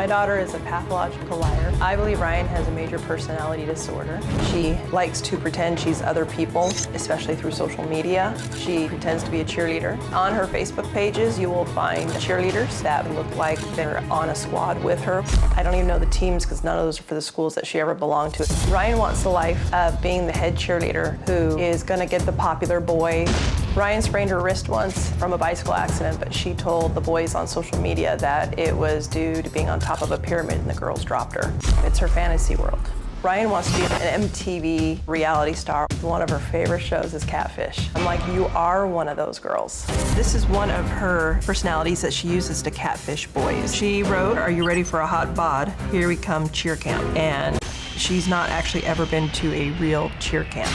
My daughter is a pathological liar. I believe Ryan has a major personality disorder. She likes to pretend she's other people, especially through social media. She pretends to be a cheerleader. On her Facebook pages, you will find cheerleaders that look like they're on a squad with her. I don't even know the teams because none of those are for the schools that she ever belonged to. Ryan wants the life of being the head cheerleader who is gonna get the popular boy. Ryan sprained her wrist once from a bicycle accident, but she told the boys on social media that it was due to being on top of a pyramid and the girls dropped her. It's her fantasy world. Ryan wants to be an MTV reality star. One of her favorite shows is Catfish. I'm like, you are one of those girls. This is one of her personalities that she uses to catfish boys. She wrote, "Are you ready for a hot bod? Here we come, cheer camp." And she's not actually ever been to a real cheer camp.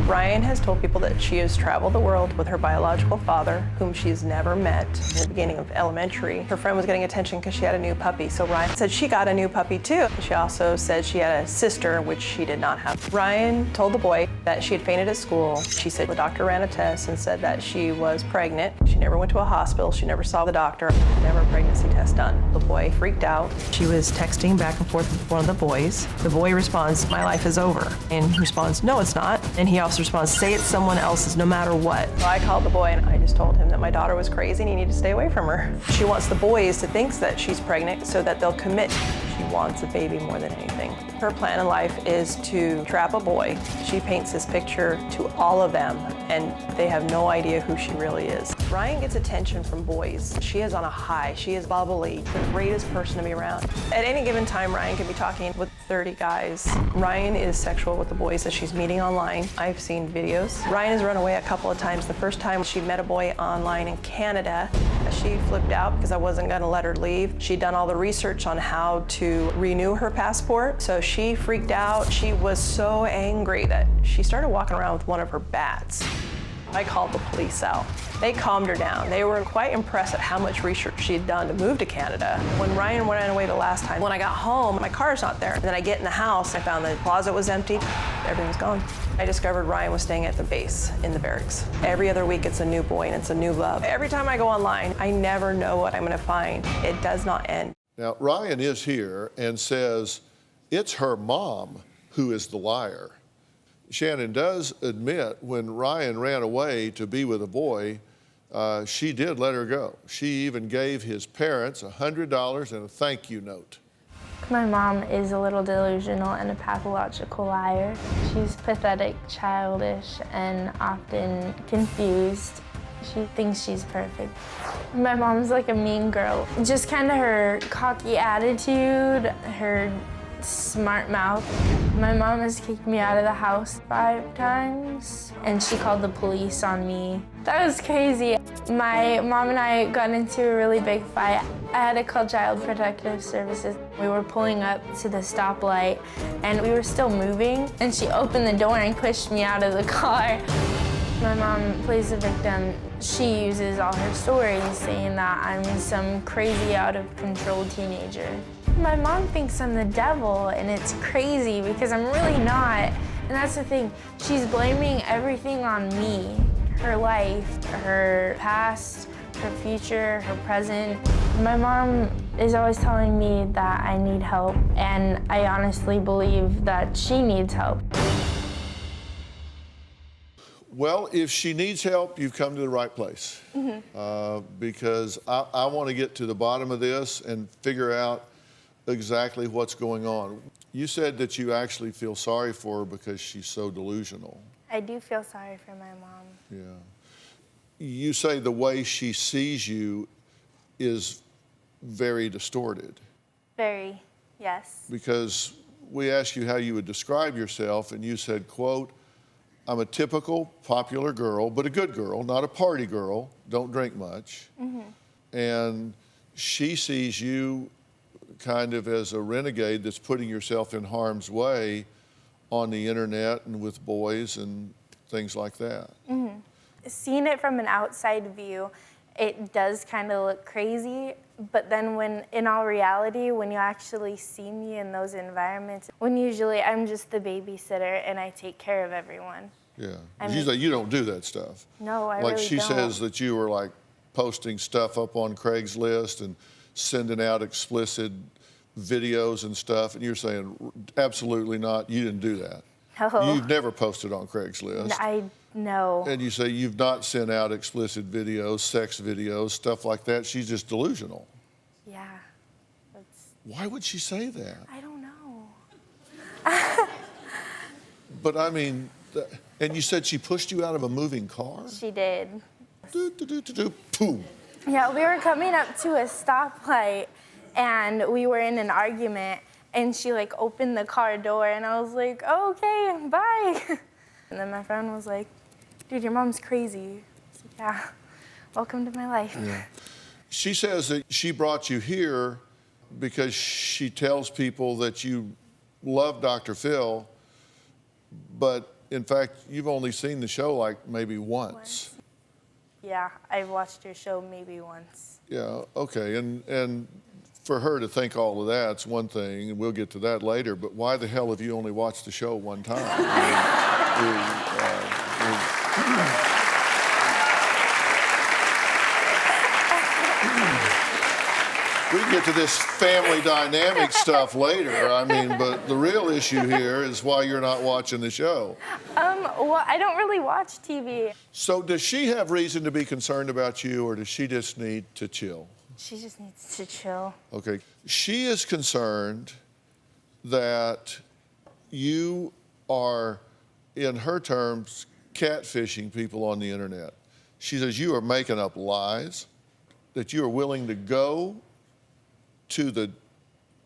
Ryan has told people that she has traveled the world with her biological father, whom she's never met. In the beginning of elementary, her friend was getting attention because she had a new puppy, so Ryan said she got a new puppy too. She also said she had a sister, which she did not have. Ryan told the boy that she had fainted at school. She said the doctor ran a test and said that she was pregnant. She never went to a hospital, she never saw the doctor, never a pregnancy test done. The boy freaked out. She was texting back and forth with one of the boys. The boy responds, "My life is over." And he responds, "No, it's not." And he also responds, "Say it's someone else's, no matter what." So I called the boy and I just told him that my daughter was crazy and he needed to stay away from her. She wants the boys to think that she's pregnant so that they'll commit. She wants a baby more than anything. Her plan in life is to trap a boy. She paints this picture to all of them and they have no idea who she really is. Ryan gets attention from boys. She is on a high. She is bubbly, the greatest person to be around. At any given time, Ryan can be talking with 30 guys. Ryan is sexual with the boys that she's meeting online. I've seen videos. Ryan has run away a couple of times. The first time she met a boy online in Canada, she flipped out because I wasn't gonna let her leave. She'd done all the research on how to renew her passport, so she freaked out. She was so angry that she started walking around with one of her bats. I called the police out. They calmed her down. They were quite impressed at how much research she had done to move to Canada. When Ryan ran away the last time, when I got home, my car's not there. And then I get in the house, I found the closet was empty, everything was gone. I discovered Ryan was staying at the base in the barracks. Every other week it's a new boy and it's a new love. Every time I go online, I never know what I'm gonna find. It does not end. Now, Ryan is here and says it's her mom who is the liar. Shannon does admit when Ryan ran away to be with a boy, she did let her go. She even gave his parents $100 and a thank you note. My mom is a little delusional and a pathological liar. She's pathetic, childish, and often confused. She thinks she's perfect. My mom's like a mean girl. Just kind of her cocky attitude, her smart mouth. My mom has kicked me out of the house 5 times, and she called the police on me. That was crazy. My mom and I got into a really big fight. I had to call Child Protective Services. We were pulling up to the stoplight, and we were still moving, and she opened the door and pushed me out of the car. My mom plays the victim. She uses all her stories saying that I'm some crazy, out-of-control teenager. My mom thinks I'm the devil, and it's crazy because I'm really not. And that's the thing, she's blaming everything on me. Her life, her past, her future, her present. My mom is always telling me that I need help, and I honestly believe that she needs help. Well, if she needs help, you've come to the right place. Because I want to get to the bottom of this and figure out exactly what's going on. You said that you actually feel sorry for her because she's so delusional. I do feel sorry for my mom. Yeah. You say the way she sees you is very distorted. Very, yes. Because we asked you how you would describe yourself, and you said, quote, "I'm a typical popular girl, but a good girl, not a party girl, don't drink much." And she sees you kind of as a renegade that's putting yourself in harm's way on the internet and with boys and things like that. Seeing it from an outside view, it does kind of look crazy, but then when, in all reality, when you actually see me in those environments, when usually I'm just the babysitter and I take care of everyone. Yeah, you say you don't do that stuff. No, I like really she don't. says that you were like posting stuff up on Craigslist and sending out explicit videos and stuff, and you're saying, absolutely not, you didn't do that. No. You've never posted on Craigslist. No. And you say you've not sent out explicit videos, sex videos, stuff like that. She's just delusional. Yeah. Why would she say that? I don't know. But I mean, and you said she pushed you out of a moving car? She did. Boom. Yeah, we were coming up to a stoplight and we were in an argument and she like opened the car door and I was like, oh, okay, bye. And then my friend was like, dude, your mom's crazy. I was like, yeah, welcome to my life. Yeah. She says that she brought you here because she tells people that you love DrPhil, but in fact, you've only seen the show like maybe once. Yeah, I've watched your show maybe once. Yeah, okay, and for her to think all of that's one thing, and we'll get to that later, but why the hell have you only watched the show one time? We can get to this family dynamic stuff later, I mean, but the real issue here is why you're not watching the show. Well, I don't really watch TV. So does she have reason to be concerned about you, or does she just need to chill? She just needs to chill. Okay. She is concerned that you are, in her terms, catfishing people on the internet. She says you are making up lies, that you are willing to go to the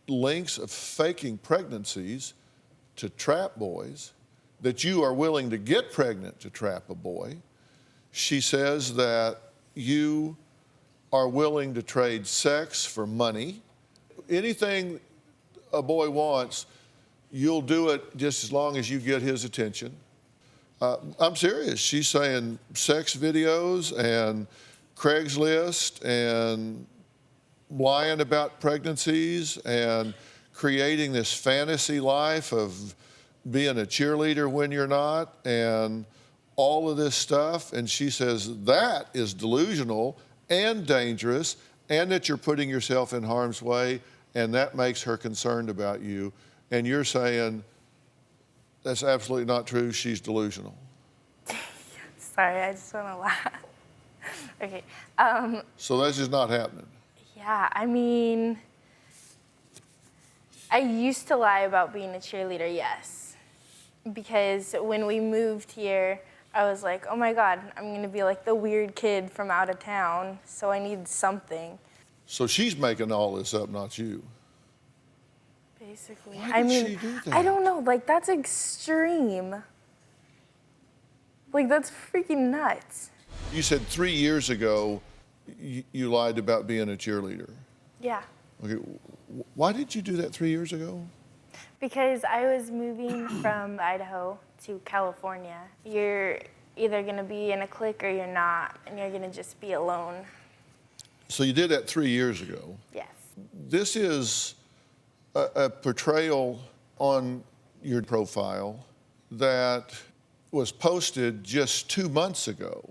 lengths of faking pregnancies to trap boys, that you are willing to get pregnant to trap a boy. She says that you are willing to trade sex for money. Anything a boy wants, you'll do it just as long as you get his attention. I'm serious. She's saying sex videos and Craigslist and lying about pregnancies and creating this fantasy life of being a cheerleader when you're not and all of this stuff. And she says that is delusional and dangerous and that you're putting yourself in harm's way, and that makes her concerned about you. And you're saying that's absolutely not true. She's delusional. Sorry, I just want to laugh. Okay. So that's just not happening. Yeah, I mean, I used to lie about being a cheerleader, yes. Because when we moved here, I was like, oh my God, I'm going to be like the weird kid from out of town, so I need something. So she's making all this up, not you. Basically. Why did she do that? I don't know, like that's extreme. Like that's freaking nuts. You said 3 years ago you lied about being a cheerleader. Yeah. Okay, why did you do that 3 years ago? Because I was moving from Idaho to California. You're either gonna be in a clique or you're not, and you're gonna just be alone. So you did that 3 years ago. Yes. This is a portrayal on your profile that was posted just 2 months ago.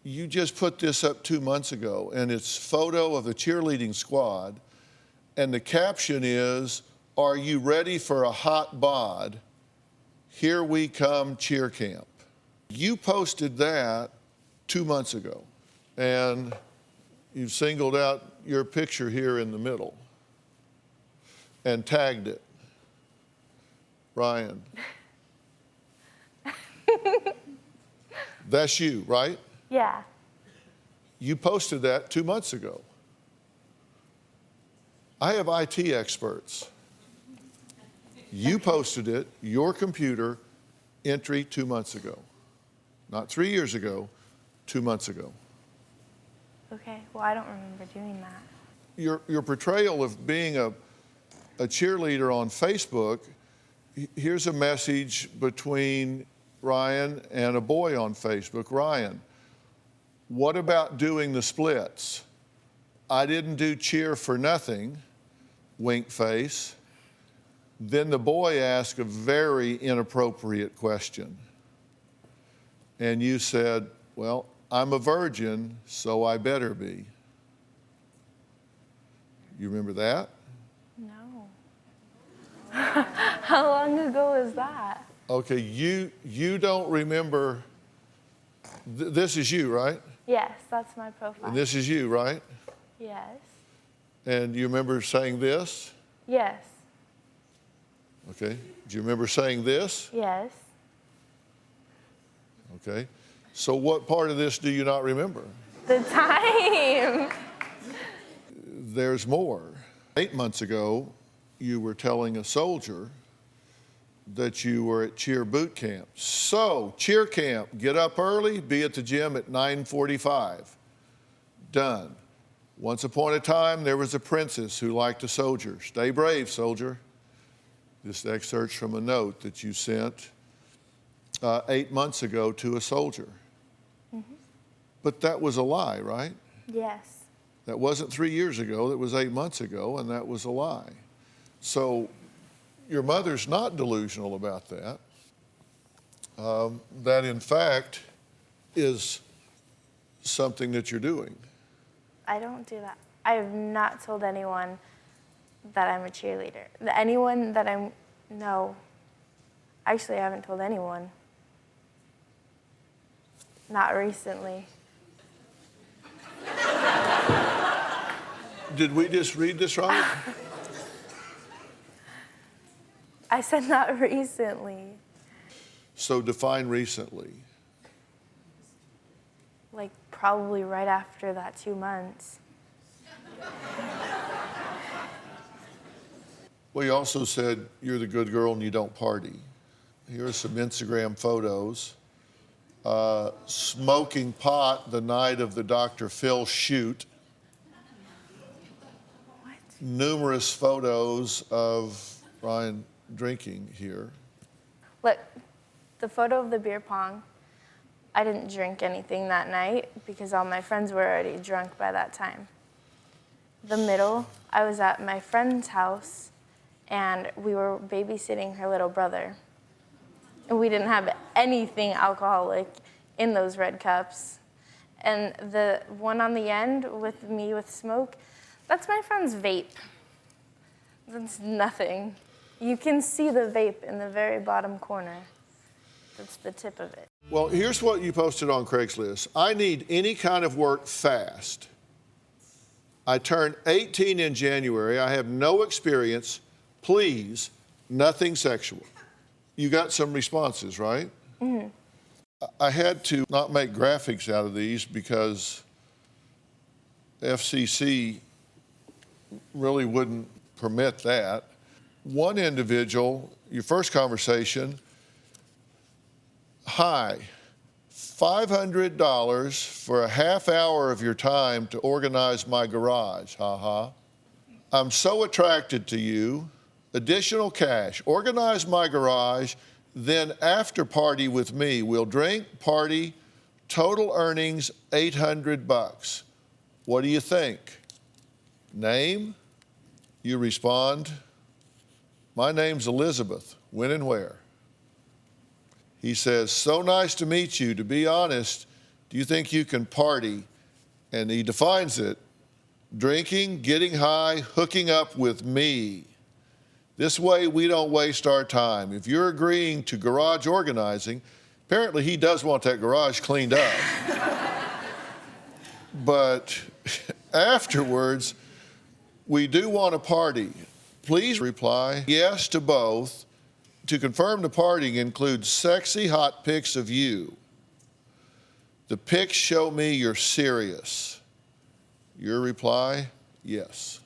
You just put this up 2 months ago, and it's a photo of the cheerleading squad, and the caption is, "Are you ready for a hot bod? Here we come, cheer camp." You posted that 2 months ago, and you've singled out your picture here in the middle and tagged it. Ryan. That's you, right? Yeah. You posted that 2 months ago. I have IT experts. You posted it, your computer, entry 2 months ago. Not 3 years ago, 2 months ago. Okay, well, I don't remember doing that. Your portrayal of being a cheerleader on Facebook, here's a message between Ryan and a boy on Facebook. Ryan, what about doing the splits? I didn't do cheer for nothing, wink face. Then the boy asked a very inappropriate question. And you said, well, I'm a virgin, so I better be. You remember that? No. How long ago was that? Okay, you don't remember, this is you, right? Yes, that's my profile. And this is you, right? Yes. And you remember saying this? Yes. Okay. Do you remember saying this? Yes. Okay. So what part of this do you not remember? The time. There's more. 8 months ago, you were telling a soldier that you were at cheer boot camp. So, cheer camp, get up early, be at the gym at 9:45. Done. Once upon a time, there was a princess who liked a soldier. Stay brave, soldier. This excerpt's from a note that you sent 8 months ago to a soldier. Mm-hmm. But that was a lie, right? Yes. That wasn't 3 years ago, that was 8 months ago, and that was a lie. So your mother's not delusional about that. That, in fact, is something that you're doing. I don't do that. I have not told anyone that I'm a cheerleader. Anyone that no. Actually, I haven't told anyone. Not recently. Did we just read this right? I said not recently. So define recently. Like probably right after that 2 months. Well, you also said you're the good girl and you don't party. Here are some Instagram photos. Smoking pot the night of the DrPhil shoot. What? Numerous photos of Ryan drinking here. Look, the photo of the beer pong, I didn't drink anything that night because all my friends were already drunk by that time. The middle, I was at my friend's house and we were babysitting her little brother. And we didn't have anything alcoholic in those red cups. And the one on the end with me with smoke, that's my friend's vape. That's nothing. You can see the vape in the very bottom corner. That's the tip of it. Well, here's what you posted on Craigslist. I need any kind of work fast. I turned 18 in January. I have no experience. Please, nothing sexual. You got some responses, right? Mm-hmm. I had to not make graphics out of these because FCC really wouldn't permit that. One individual, your first conversation, hi, $500 for a half hour of your time to organize my garage, haha. I'm so attracted to you. Additional cash, organize my garage, then after party with me. We'll drink, party, total earnings $800. What do you think? Name? You respond, my name's Elizabeth. When and where? He says, so nice to meet you. To be honest, do you think you can party? And he defines it, drinking, getting high, hooking up with me. This way we don't waste our time. If you're agreeing to garage organizing, apparently he does want that garage cleaned up. But afterwards, we do want a party. Please reply yes to both. To confirm the party includes sexy hot pics of you. The pics show me you're serious. Your reply, yes.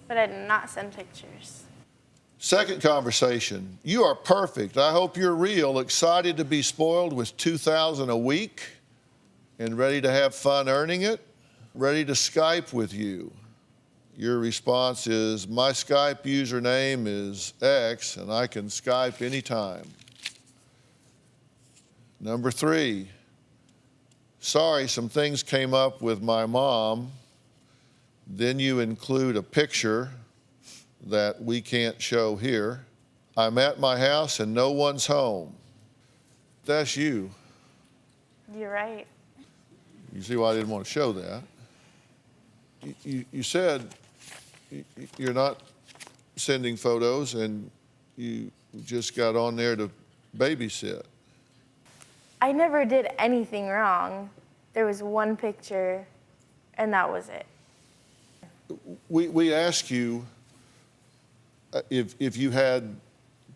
But I did not send pictures. Second conversation, you are perfect. I hope you're real, excited to be spoiled with $2,000 a week and ready to have fun earning it, ready to Skype with you. Your response is, my Skype username is X and I can Skype anytime. Number 3, sorry, some things came up with my mom. Then you include a picture that we can't show here. I'm at my house and no one's home. That's you. You're right. You see why I didn't want to show that. You said you're not sending photos and you just got on there to babysit. I never did anything wrong. There was one picture, and that was it. We asked you if you had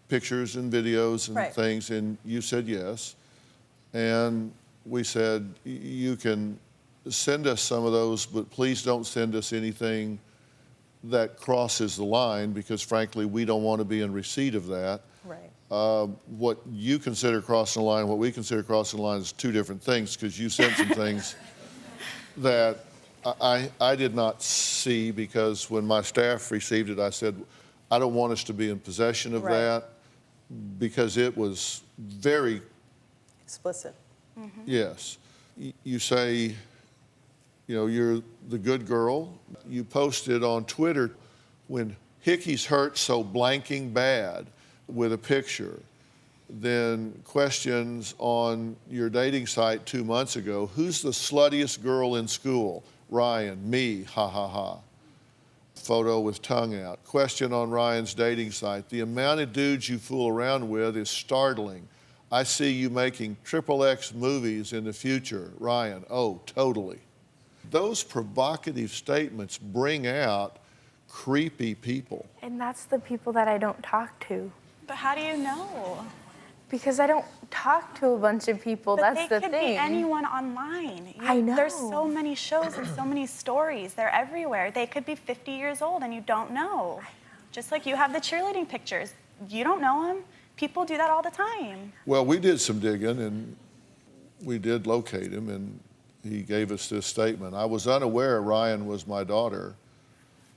pictures and videos and things, and you said yes. And we said, you can send us some of those, but please don't send us anything that crosses the line, because frankly, we don't want to be in receipt of that. Right. What you consider crossing the line, what we consider crossing the line is two different things, because you sent some things that I did not see, because when my staff received it, I said, I don't want us to be in possession of that, because it was very explicit. Mm-hmm. Yes. You say, you know, you're the good girl. You posted on Twitter, when Hickey's hurt so blanking bad, with a picture. Then questions on your dating site 2 months ago, who's the sluttiest girl in school? Ryan, me, ha ha ha. Photo with tongue out. Question on Ryan's dating site, the amount of dudes you fool around with is startling. I see you making XXX movies in the future. Ryan, oh, totally. Those provocative statements bring out creepy people. And that's the people that I don't talk to. But how do you know? Because I don't talk to a bunch of people, But that's the thing. they could be anyone online. I know. There's so many shows and so many stories. They're everywhere. They could be 50 years old and you don't know. Just like you have the cheerleading pictures. You don't know them. People do that all the time. Well, we did some digging, and we did locate him, and he gave us this statement. I was unaware Ryan was my daughter.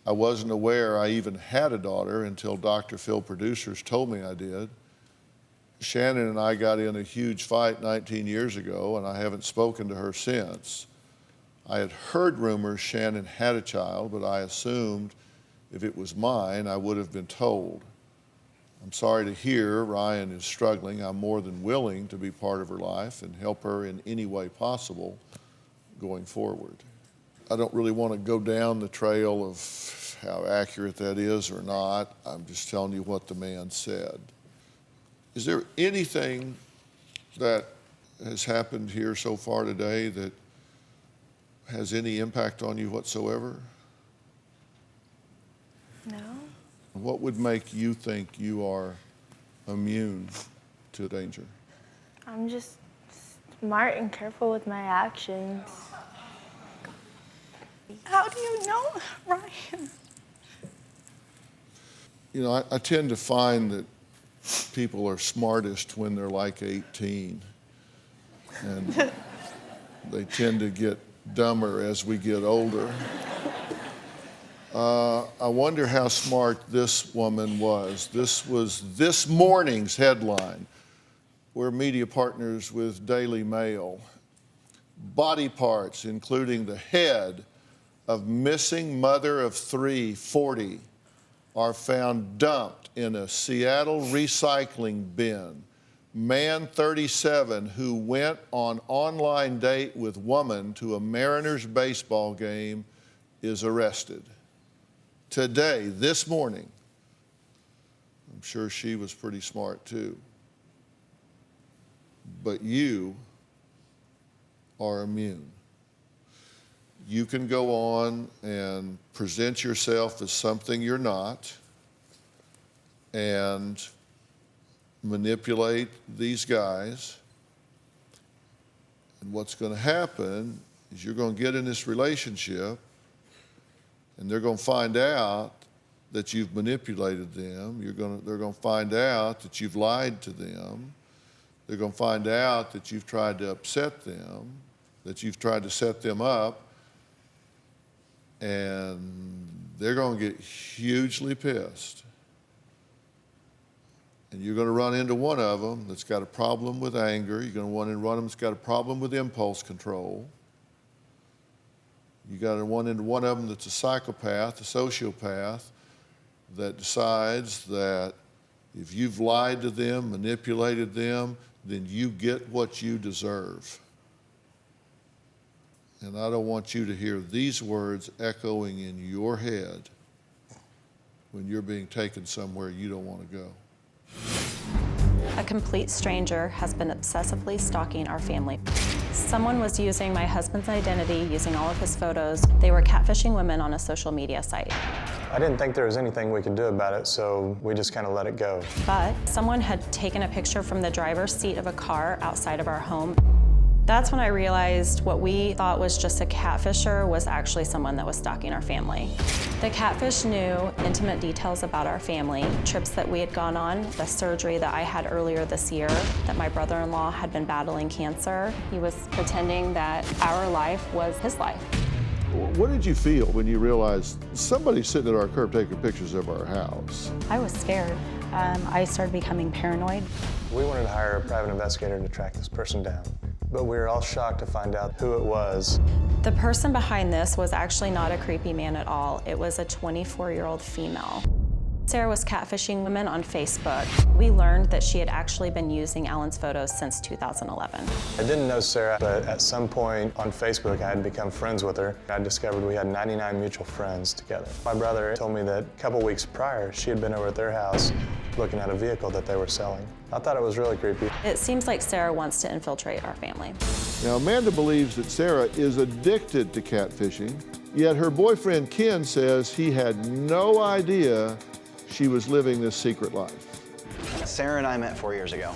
I wasn't aware I even had a daughter until DrPhil producers told me I did. Shannon and I got in a huge fight 19 years ago, and I haven't spoken to her since. I had heard rumors Shannon had a child, but I assumed if it was mine, I would have been told. I'm sorry to hear Ryan is struggling. I'm more than willing to be part of her life and help her in any way possible going forward. I don't really want to go down the trail of how accurate that is or not. I'm just telling you what the man said. Is there anything that has happened here so far today that has any impact on you whatsoever? No. What would make you think you are immune to danger? I'm just smart and careful with my actions. How do you know, Ryan? You know, I tend to find that people are smartest when they're like 18. And they tend to get dumber as we get older. I wonder how smart this woman was. This was this morning's headline. We're media partners with Daily Mail. Body parts, including the head of missing mother of three, 40, are found dumped in a Seattle recycling bin. Man 37 who went on online date with woman to a Mariners baseball game is arrested. Today, this morning, I'm sure she was pretty smart too. But you are immune. You can go on and present yourself as something you're not and manipulate these guys. And what's going to happen is you're going to get in this relationship and they're going to find out that you've manipulated them. They're going to find out that you've lied to them. They're going to find out that you've tried to upset them, that you've tried to set them up, and they're going to get hugely pissed. And you're going to run into one of them that's got a problem with anger. You're going to run into one of them that's got a problem with impulse control. You got to run into one of them that's a psychopath, a sociopath, that decides that if you've lied to them, manipulated them, then you get what you deserve. And I don't want you to hear these words echoing in your head when you're being taken somewhere you don't want to go. A complete stranger has been obsessively stalking our family. Someone was using my husband's identity, using all of his photos. They were catfishing women on a social media site. I didn't think there was anything we could do about it, so we just kind of let it go. But someone had taken a picture from the driver's seat of a car outside of our home. That's when I realized what we thought was just a catfisher was actually someone that was stalking our family. The catfish knew intimate details about our family, trips that we had gone on, the surgery that I had earlier this year, that my brother-in-law had been battling cancer. He was pretending that our life was his life. What did you feel when you realized somebody's sitting at our curb taking pictures of our house? I was scared. I started becoming paranoid. We wanted to hire a private investigator to track this person down, but we were all shocked to find out who it was. The person behind this was actually not a creepy man at all. It was a 24-year-old female. Sarah was catfishing women on Facebook. We learned that she had actually been using Alan's photos since 2011. I didn't know Sarah, but at some point on Facebook, I had become friends with her. I discovered we had 99 mutual friends together. My brother told me that a couple weeks prior, she had been over at their house looking at a vehicle that they were selling. I thought it was really creepy. It seems like Sarah wants to infiltrate our family. Now, Amanda believes that Sarah is addicted to catfishing, yet her boyfriend Ken says he had no idea she was living this secret life. Sarah and I met 4 years ago.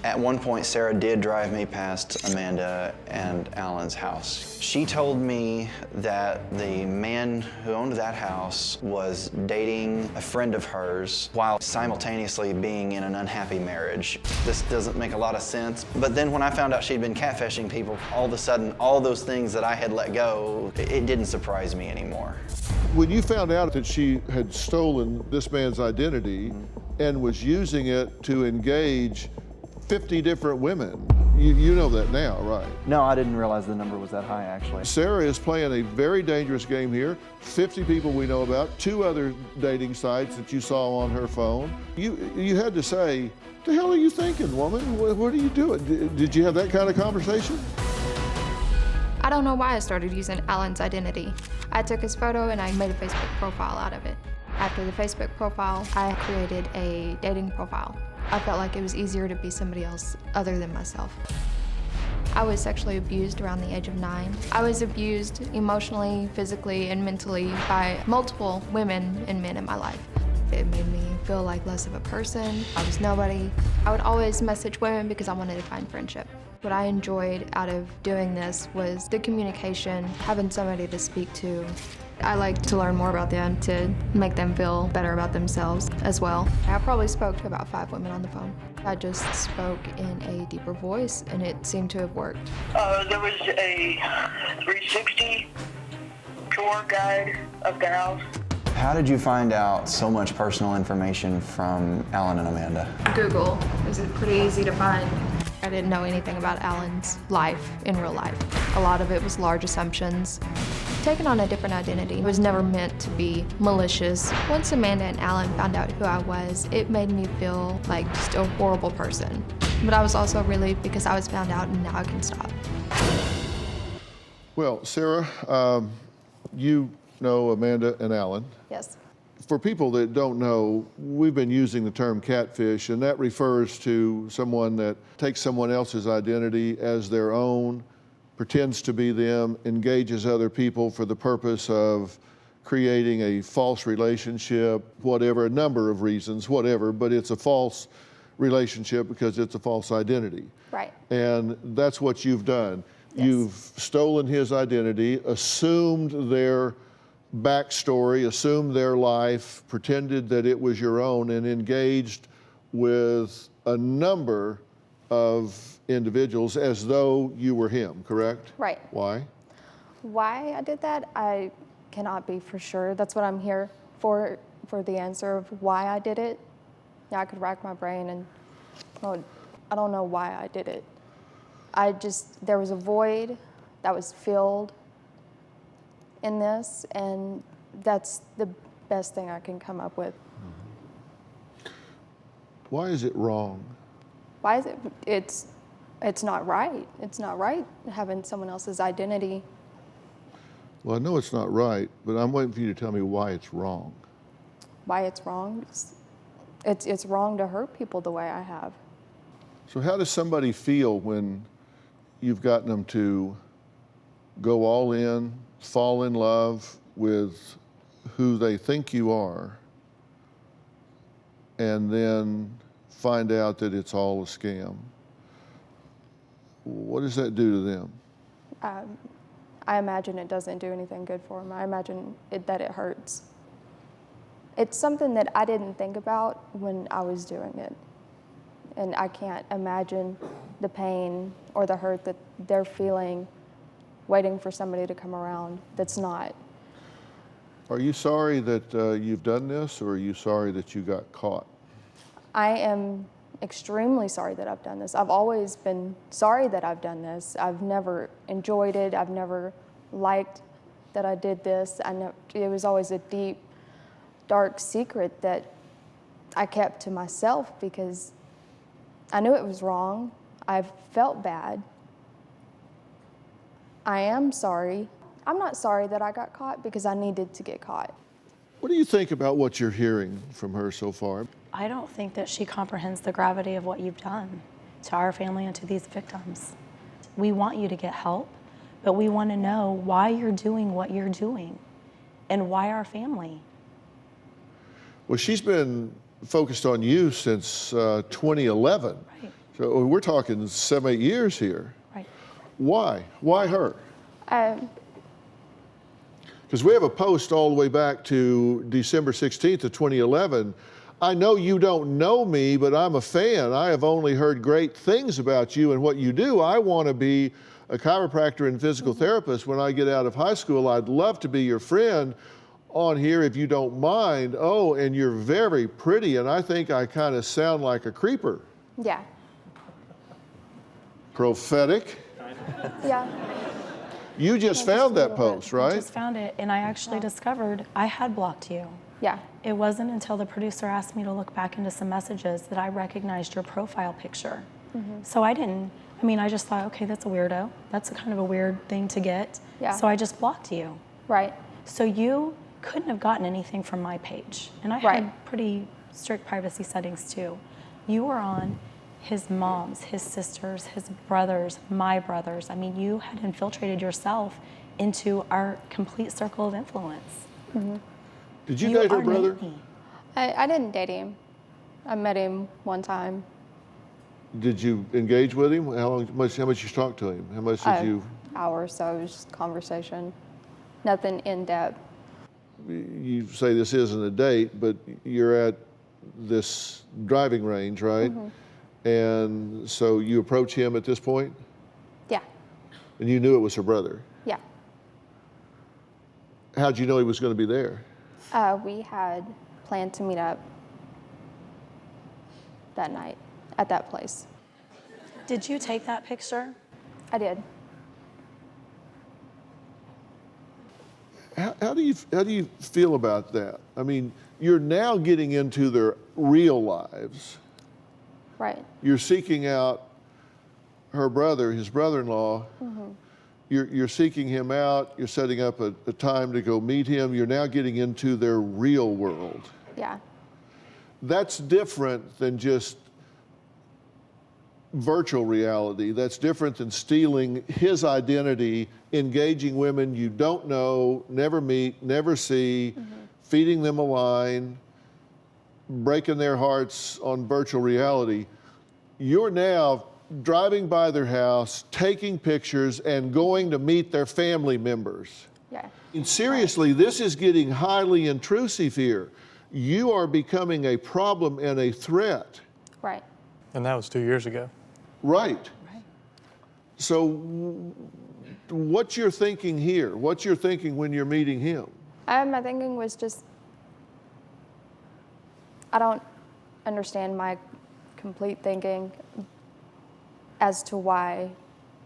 At one point, Sarah did drive me past Amanda and Alan's house. She told me that the man who owned that house was dating a friend of hers while simultaneously being in an unhappy marriage. This doesn't make a lot of sense, but then when I found out she'd been catfishing people, all of a sudden, all those things that I had let go, it didn't surprise me anymore. When you found out that she had stolen this man's identity and was using it to engage 50 different women, you know that now, right? No, I didn't realize the number was that high, actually. Sarah is playing a very dangerous game here. 50 people we know about, 2 other dating sites that you saw on her phone. You had to say, the hell are you thinking, woman? What are you doing? Did you have that kind of conversation? I don't know why I started using Alan's identity. I took his photo and I made a Facebook profile out of it. After the Facebook profile, I created a dating profile. I felt like it was easier to be somebody else other than myself. I was sexually abused around the age of 9. I was abused emotionally, physically, and mentally by multiple women and men in my life. It made me feel like less of a person. I was nobody. I would always message women because I wanted to find friendship. What I enjoyed out of doing this was the communication, having somebody to speak to. I like to learn more about them to make them feel better about themselves as well. I probably spoke to about 5 women on the phone. I just spoke in a deeper voice and it seemed to have worked. There was a 360 tour guide of the house. How did you find out so much personal information from Alan and Amanda? Google is pretty easy to find. I didn't know anything about Alan's life in real life. A lot of it was large assumptions. Taking on a different identity was never meant to be malicious. Once Amanda and Alan found out who I was, it made me feel like just a horrible person. But I was also relieved because I was found out and now I can stop. Well, Sarah, you know Amanda and Alan. Yes. For people that don't know, we've been using the term catfish, and that refers to someone that takes someone else's identity as their own, pretends to be them, engages other people for the purpose of creating a false relationship, whatever, a number of reasons, whatever, but it's a false relationship because it's a false identity. Right. And that's what you've done. Yes. You've stolen his identity, assumed their backstory, assumed their life, pretended that it was your own, and engaged with a number of individuals as though you were him, correct? Right. Why? Why I did that, I cannot be for sure. That's what I'm here for the answer of why I did it. Yeah, I could rack my brain and I don't know why I did it. There was a void that was filled in this, and that's the best thing I can come up with. Why is it wrong? Why is it? It's not right. It's not right having someone else's identity. Well, I know it's not right, but I'm waiting for you to tell me why it's wrong. why it's wrong. It's wrong to hurt people the way I have. So how does somebody feel when you've gotten them to go all in, fall in love with who they think you are, and then find out that it's all a scam? What does that do to them? I imagine it doesn't do anything good for them. I imagine that it hurts. It's something that I didn't think about when I was doing it. And I can't imagine the pain or the hurt that they're feeling waiting for somebody to come around that's not. Are you sorry that you've done this, or are you sorry that you got caught? I am extremely sorry that I've done this. I've always been sorry that I've done this. I've never enjoyed it. I've never liked that I did this. It was always a deep, dark secret that I kept to myself because I knew it was wrong. I felt bad. I am sorry. I'm not sorry that I got caught because I needed to get caught. What do you think about what you're hearing from her so far? I don't think that she comprehends the gravity of what you've done to our family and to these victims. We want you to get help, but we want to know why you're doing what you're doing and why our family. Well, she's been focused on you since 2011. Right. So we're talking 7-8 years here. Right. Why? Why her? Because we have a post all the way back to December 16th of 2011. I know you don't know me, but I'm a fan. I have only heard great things about you and what you do. I want to be a chiropractor and physical therapist when I get out of high school. I'd love to be your friend on here if you don't mind. Oh, and you're very pretty, and I think I kind of sound like a creeper. Yeah. Prophetic. Yeah. You just found that post, right? I just found it, and I actually discovered I had blocked you. Yeah. It wasn't until the producer asked me to look back into some messages that I recognized your profile picture. So I just thought, okay, that's a weirdo. That's a kind of a weird thing to get. Yeah. So I just blocked you. Right. So you couldn't have gotten anything from my page. And I had pretty strict privacy settings too. You were on his mom's, his sisters, his brothers, my brothers. I mean, you had infiltrated yourself into our complete circle of influence. Did you date her brother? I didn't date him. I met him one time. Did you engage with him? How much you talked to him? How much did you? Hour or so, it was just conversation. Nothing in depth. You say this isn't a date, but you're at this driving range, right? And so you approach him at this point? Yeah. And you knew it was her brother? Yeah. How'd you know he was going to be there? We had planned to meet up that night at that place. Did you take that picture? I did. How do you feel about that? I mean, you're now getting into their real lives. Right. You're seeking out her brother, his brother-in-law. You're seeking him out. You're setting up a time to go meet him. You're now getting into their real world. Yeah. That's different than just virtual reality. That's different than stealing his identity, engaging women you don't know, never meet, never see, feeding them a line, breaking their hearts on virtual reality. You're now driving by their house, taking pictures, and going to meet their family members. Yeah. And seriously, this is getting highly intrusive here. You are becoming a problem and a threat. Right. And that was 2 years ago. Right. So what's your thinking here? What's your thinking when you're meeting him? My thinking was just, I don't understand my complete thinking as to why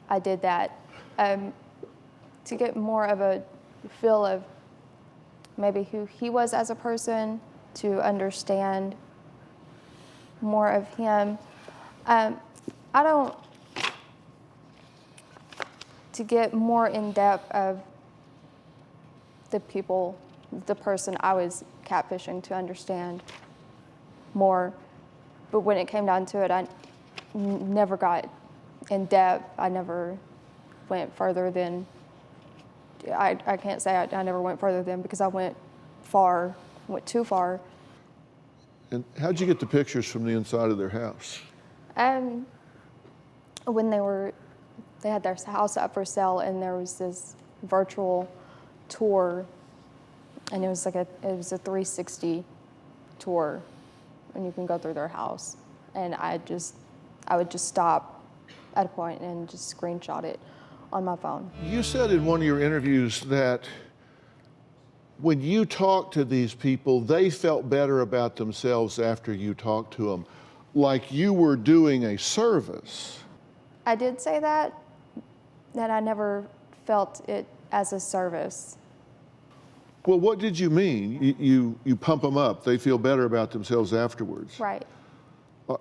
I did that. To get more of a feel of maybe who he was as a person, to understand more of him. To get more in depth of the person I was catfishing to understand more. But when it came down to it, I never got in depth. I never went further than, I can't say I never went further than, because I went too far. And how'd you get the pictures from the inside of their house? When they had their house up for sale, and there was this virtual tour, and it was a 360 tour, and you can go through their house. And I would just stop at a point and just screenshot it on my phone. You said in one of your interviews that when you talked to these people, they felt better about themselves after you talked to them, like you were doing a service. I did say that I never felt it as a service. Well, what did you mean? You pump them up, they feel better about themselves afterwards. Right.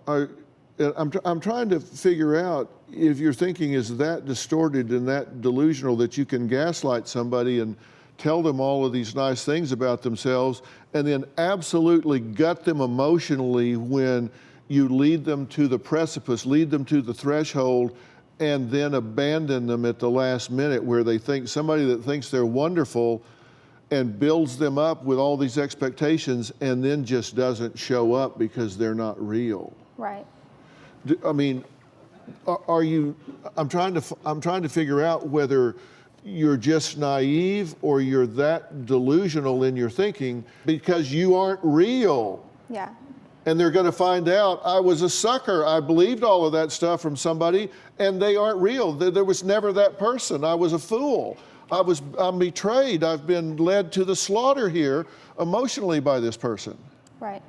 I'm trying to figure out if your thinking is that distorted and that delusional that you can gaslight somebody and tell them all of these nice things about themselves and then absolutely gut them emotionally when you lead them to the precipice, lead them to the threshold, and then abandon them at the last minute, where they think somebody that thinks they're wonderful and builds them up with all these expectations and then just doesn't show up because they're not real. Right. I mean, I'm trying to figure out whether you're just naive or you're that delusional in your thinking because you aren't real. Yeah. And they're going to find out I was a sucker. I believed all of that stuff from somebody, and they aren't real. There was never that person. I was a fool. I'm betrayed. I've been led to the slaughter here emotionally by this person. Right.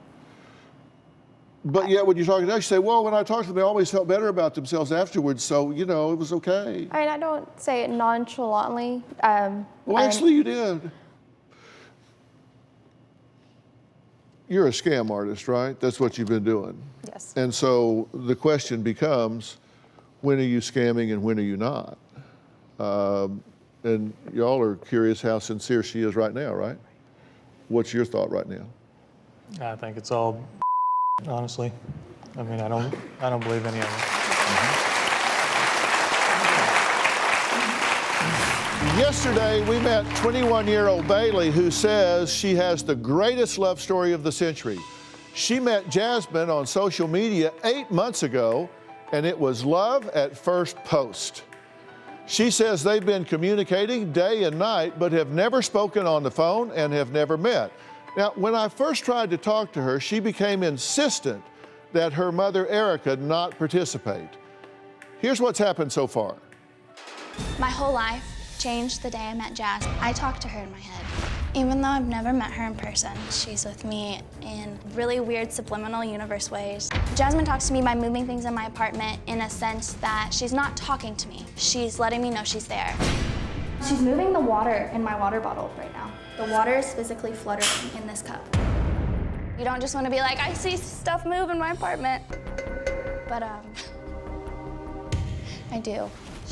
But yet when you're talking to us, you say, well, when I talked to them, they always felt better about themselves afterwards, so, it was okay. I mean, I don't say it nonchalantly. Well, actually, you did. You're a scam artist, right? That's what you've been doing. Yes. And so the question becomes, when are you scamming and when are you not? And y'all are curious how sincere she is right now, right? What's your thought right now? I think it's all honestly. I mean, I don't believe any of it. Yesterday, we met 21-year-old Bailey, who says she has the greatest love story of the century. She met Jasmine on social media 8 months ago, and it was love at first post. She says they've been communicating day and night, but have never spoken on the phone and have never met. Now, when I first tried to talk to her, she became insistent that her mother, Erica, not participate. Here's what's happened so far. My whole life changed the day I met Jazz. I talk to her in my head. Even though I've never met her in person, she's with me in really weird subliminal universe ways. Jasmine talks to me by moving things in my apartment in a sense that she's not talking to me. She's letting me know she's there. She's moving the water in my water bottle right now. The water is physically fluttering in this cup. You don't just want to be like, I see stuff move in my apartment. But I do.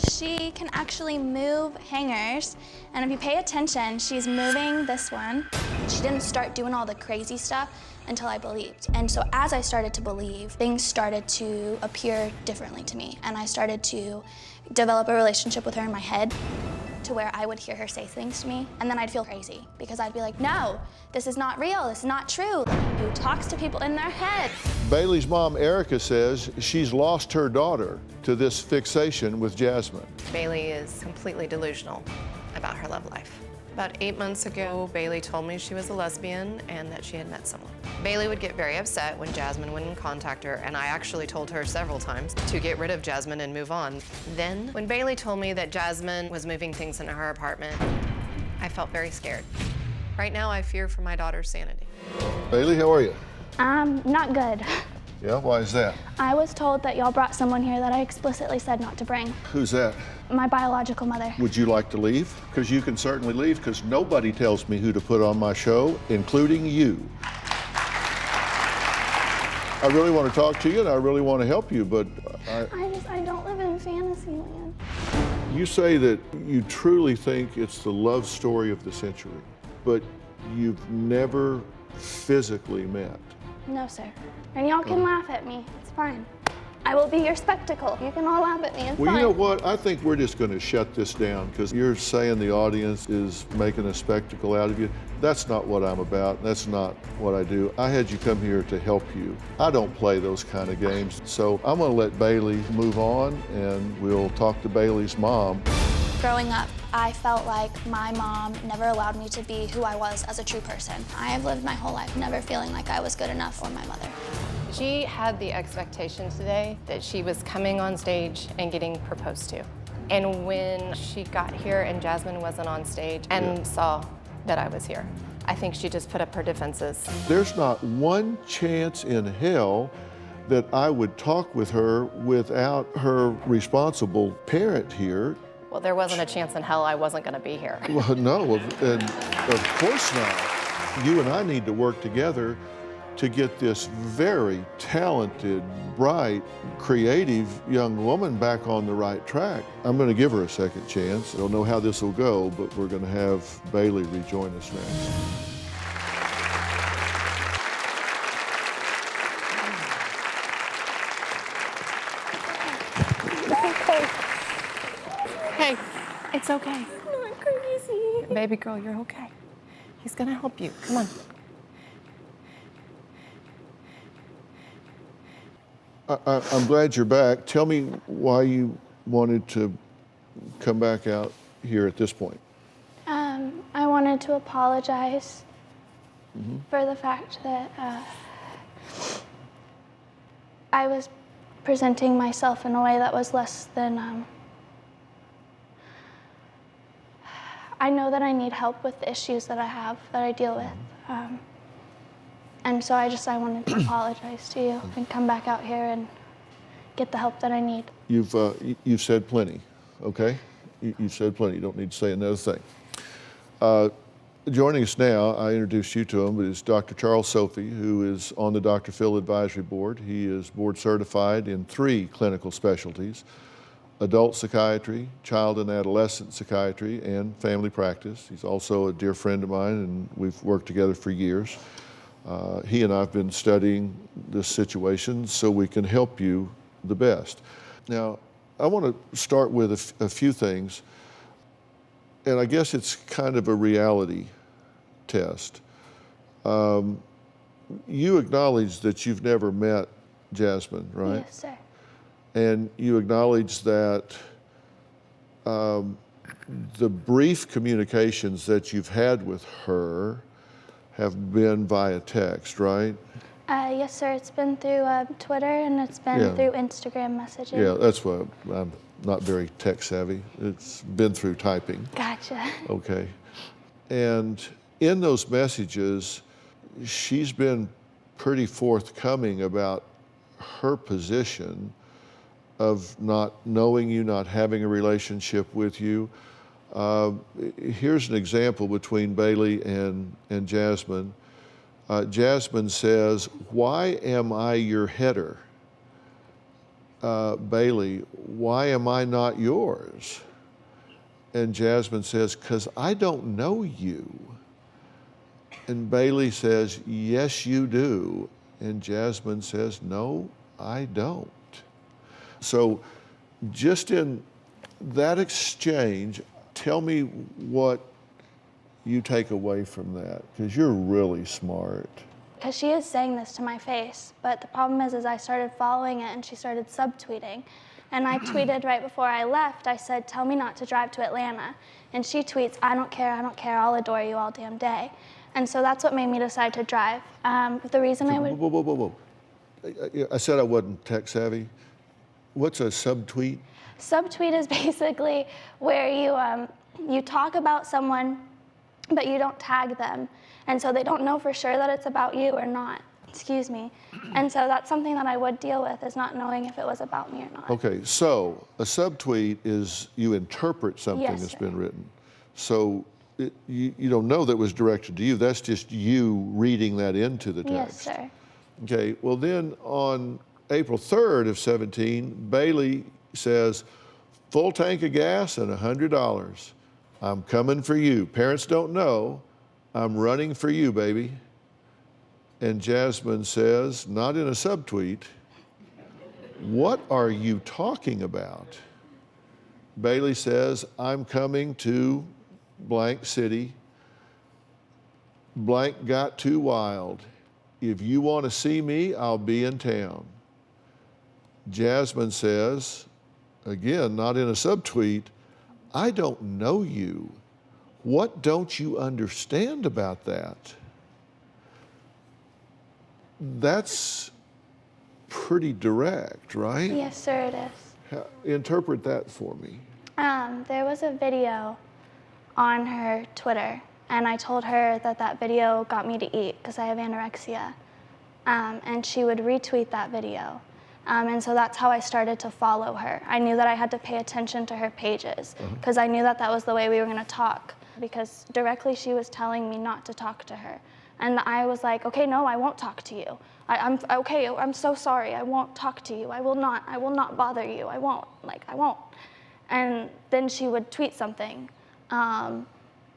She can actually move hangers, and if you pay attention, she's moving this one. She didn't start doing all the crazy stuff until I believed. And so as I started to believe, things started to appear differently to me, and I started to develop a relationship with her in my head to where I would hear her say things to me, and then I'd feel crazy because I'd be like, no, this is not real, this is not true. Who talks to people in their head? Bailey's mom, Erica, says she's lost her daughter to this fixation with Jasmine. Bailey is completely delusional about her love life. About 8 months ago, Bailey told me she was a lesbian and that she had met someone. Bailey would get very upset when Jasmine wouldn't contact her, and I actually told her several times to get rid of Jasmine and move on. Then, when Bailey told me that Jasmine was moving things into her apartment, I felt very scared. Right now, I fear for my daughter's sanity. Bailey, how are you? Not good. Yeah, why is that? I was told that y'all brought someone here that I explicitly said not to bring. Who's that? My biological mother. Would you like to leave? Because you can certainly leave, because nobody tells me who to put on my show, including you. I really want to talk to you and I really want to help you, but I don't live in fantasy land. You say that you truly think it's the love story of the century, but you've never physically met. No, sir. And y'all can laugh at me. It's fine. I will be your spectacle. You can all laugh at me. It's Well, fine. you know what? I think we're just going to shut this down because you're saying the audience is making a spectacle out of you. That's not what I'm about. That's not what I do. I had you come here to help you. I don't play those kind of games. So I'm going to let Bailey move on, and we'll talk to Bailey's mom. Growing up, I felt like my mom never allowed me to be who I was as a true person. I have lived my whole life never feeling like I was good enough for my mother. She had the expectation today that she was coming on stage and getting proposed to. And when she got here and Jasmine wasn't on stage and saw that I was here, I think she just put up her defenses. There's not one chance in hell that I would talk with her without her responsible parent here. Well, there wasn't a chance in hell I wasn't going to be here. Well, no, and of course not. You and I need to work together to get this very talented, bright, creative young woman back on the right track. I'm going to give her a second chance. I don't know how this will go, but we're going to have Bailey rejoin us next. Hey, it's okay. I'm not crazy. Baby girl, you're okay. He's going to help you. Come on. I'm glad you're back. Tell me why you wanted to come back out here at this point. I wanted to apologize for the fact that I was presenting myself in a way that was less than... I know that I need help with the issues that I have, that I deal with. And so I wanted to apologize to you and come back out here and get the help that I need. You've said plenty, okay? You've said plenty. You don't need to say another thing. Joining us now, I introduced you to him, but it's Dr. Charles Sophie, who is on the DrPhil Advisory Board. He is board certified in 3 clinical specialties: adult psychiatry, child and adolescent psychiatry, and family practice. He's also a dear friend of mine, and we've worked together for years. He and I have been studying this situation so we can help you the best. Now, I want to start with a few things, and I guess it's kind of a reality test. You acknowledge that you've never met Jasmine, right? Yes, sir. And you acknowledge that the brief communications that you've had with her have been via text, right? Yes, sir. It's been through Twitter and it's been through Instagram messaging. Yeah, that's why I'm not very tech savvy. It's been through typing. Gotcha. Okay. And in those messages, she's been pretty forthcoming about her position of not knowing you, not having a relationship with you. Here's an example between Bailey and Jasmine. Jasmine says, "Why am I your header?" Bailey, "Why am I not yours?" And Jasmine says, "'Cause I don't know you." And Bailey says, "Yes, you do." And Jasmine says, "No, I don't." So just in that exchange, tell me what you take away from that, because you're really smart. Because she is saying this to my face, but the problem is I started following it and she started subtweeting. And I tweeted right before I left, I said, "Tell me not to drive to Atlanta." And she tweets, I don't care, I'll adore you all damn day." And so that's what made me decide to drive. The reason I would... Whoa. I said I wasn't tech savvy. What's a subtweet? Subtweet is basically where you talk about someone, but you don't tag them. And so they don't know for sure that it's about you or not. Excuse me. And so that's something that I would deal with, is not knowing if it was about me or not. Okay, so a subtweet is you interpret something Yes, that's sir. been written. So you don't know that it was directed to you. That's just you reading that into the text. Yes, sir. Okay, well then on April 3rd of 17, Bailey says, "Full tank of gas and $100. I'm coming for you. Parents don't know. I'm running for you, baby." And Jasmine says, not in a subtweet, "What are you talking about?" Bailey says, "I'm coming to blank city. Blank got too wild. If you want to see me, I'll be in town." Jasmine says, again, not in a subtweet, "I don't know you. What don't you understand about that?" That's pretty direct, right? Yes, sir, it is. Interpret that for me. There was a video on her Twitter, and I told her that that video got me to eat because I have anorexia. And she would retweet that video. And so that's how I started to follow her. I knew that I had to pay attention to her pages because I knew that that was the way we were going to talk, because directly she was telling me not to talk to her. And I was like, okay, no, I won't talk to you. I'm okay, I'm so sorry, I won't talk to you. I will not bother you. I won't. And then she would tweet something.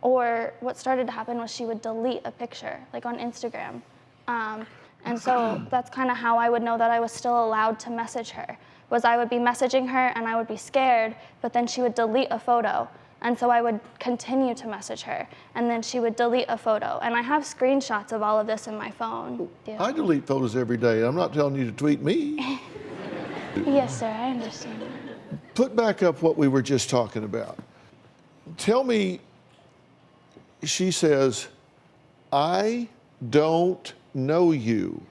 Or what started to happen was she would delete a picture, like on Instagram. And so that's kind of how I would know that I was still allowed to message her, was I would be messaging her and I would be scared, but then she would delete a photo. And so I would continue to message her, and then she would delete a photo. And I have screenshots of all of this in my phone. Yeah. I delete photos every day. I'm not telling you to tweet me. Yes, sir, I understand. Put back up what we were just talking about. Tell me, she says, "I don't know you.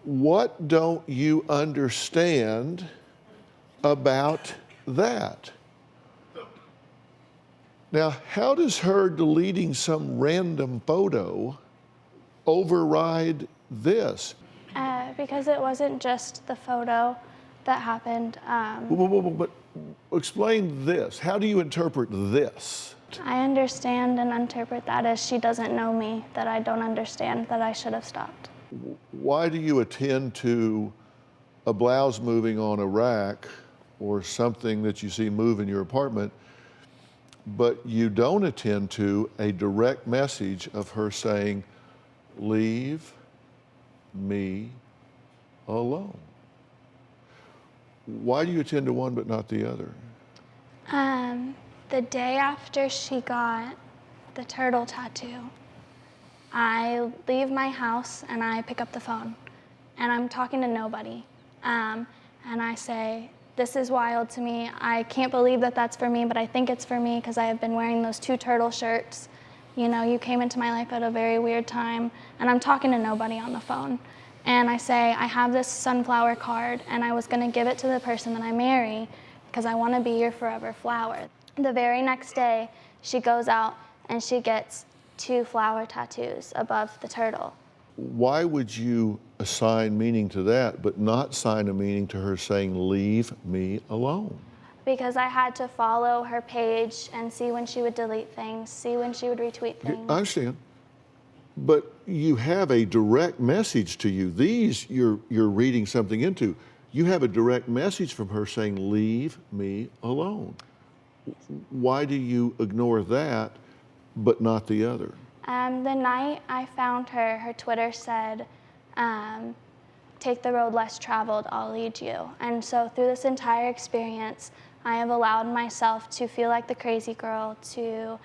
What don't you understand about that?" Now, how does her deleting some random photo override this? Because it wasn't just the photo that happened. But explain this. How do you interpret this? I understand and interpret that as she doesn't know me, that I don't understand, that I should have stopped. Why do you attend to a blouse moving on a rack or something that you see move in your apartment, but you don't attend to a direct message of her saying, "Leave me alone"? Why do you attend to one but not the other? The day after she got the turtle tattoo, I leave my house and I pick up the phone and I'm talking to nobody. And I say, "This is wild to me. I can't believe that that's for me, but I think it's for me because I have been wearing those 2 turtle shirts. You know, you came into my life at a very weird time." And I'm talking to nobody on the phone. And I say, "I have this sunflower card and I was gonna give it to the person that I marry because I wanna be your forever flower." The very next day, she goes out and she gets 2 flower tattoos above the turtle. Why would you assign meaning to that, but not assign a meaning to her saying, "Leave me alone"? Because I had to follow her page and see when she would delete things, see when she would retweet things. I understand. But you have a direct message to you. These you're reading something into. You have a direct message from her saying, "Leave me alone." Why do you ignore that, but not the other? The night I found her, her Twitter said, "Take the road less traveled, I'll lead you." And so through this entire experience, I have allowed myself to feel like the crazy girl, to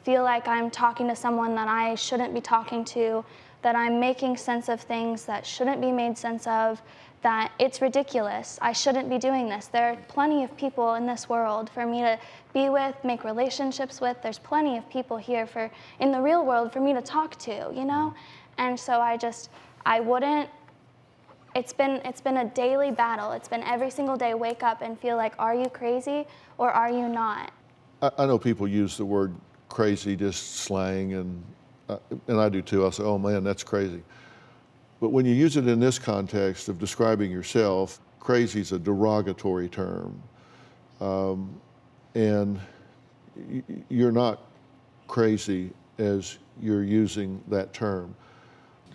feel like I'm talking to someone that I shouldn't be talking to, that I'm making sense of things that shouldn't be made sense of, that it's ridiculous. I shouldn't be doing this. There are plenty of people in this world for me to be with, make relationships with. There's plenty of people here in the real world for me to talk to, you know? And so I wouldn't, it's been a daily battle. It's been every single day, wake up and feel like, are you crazy or are you not? I know people use the word crazy, just slang, and I do too. I'll say, "Oh man, that's crazy." But when you use it in this context of describing yourself, crazy is a derogatory term. And you're not crazy as you're using that term.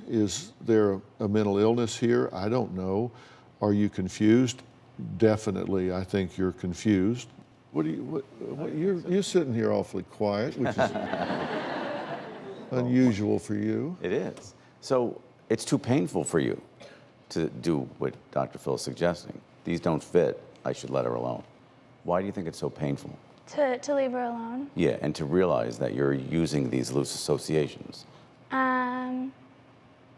Is there a mental illness here? I don't know. Are you confused? Definitely, I think you're confused. You're sitting here awfully quiet, which is unusual for you. It is. So It's too painful for you to do what Dr. Phil is suggesting. These don't fit. I should let her alone. Why do you think it's so painful? To leave her alone. Yeah, and to realize that you're using these loose associations.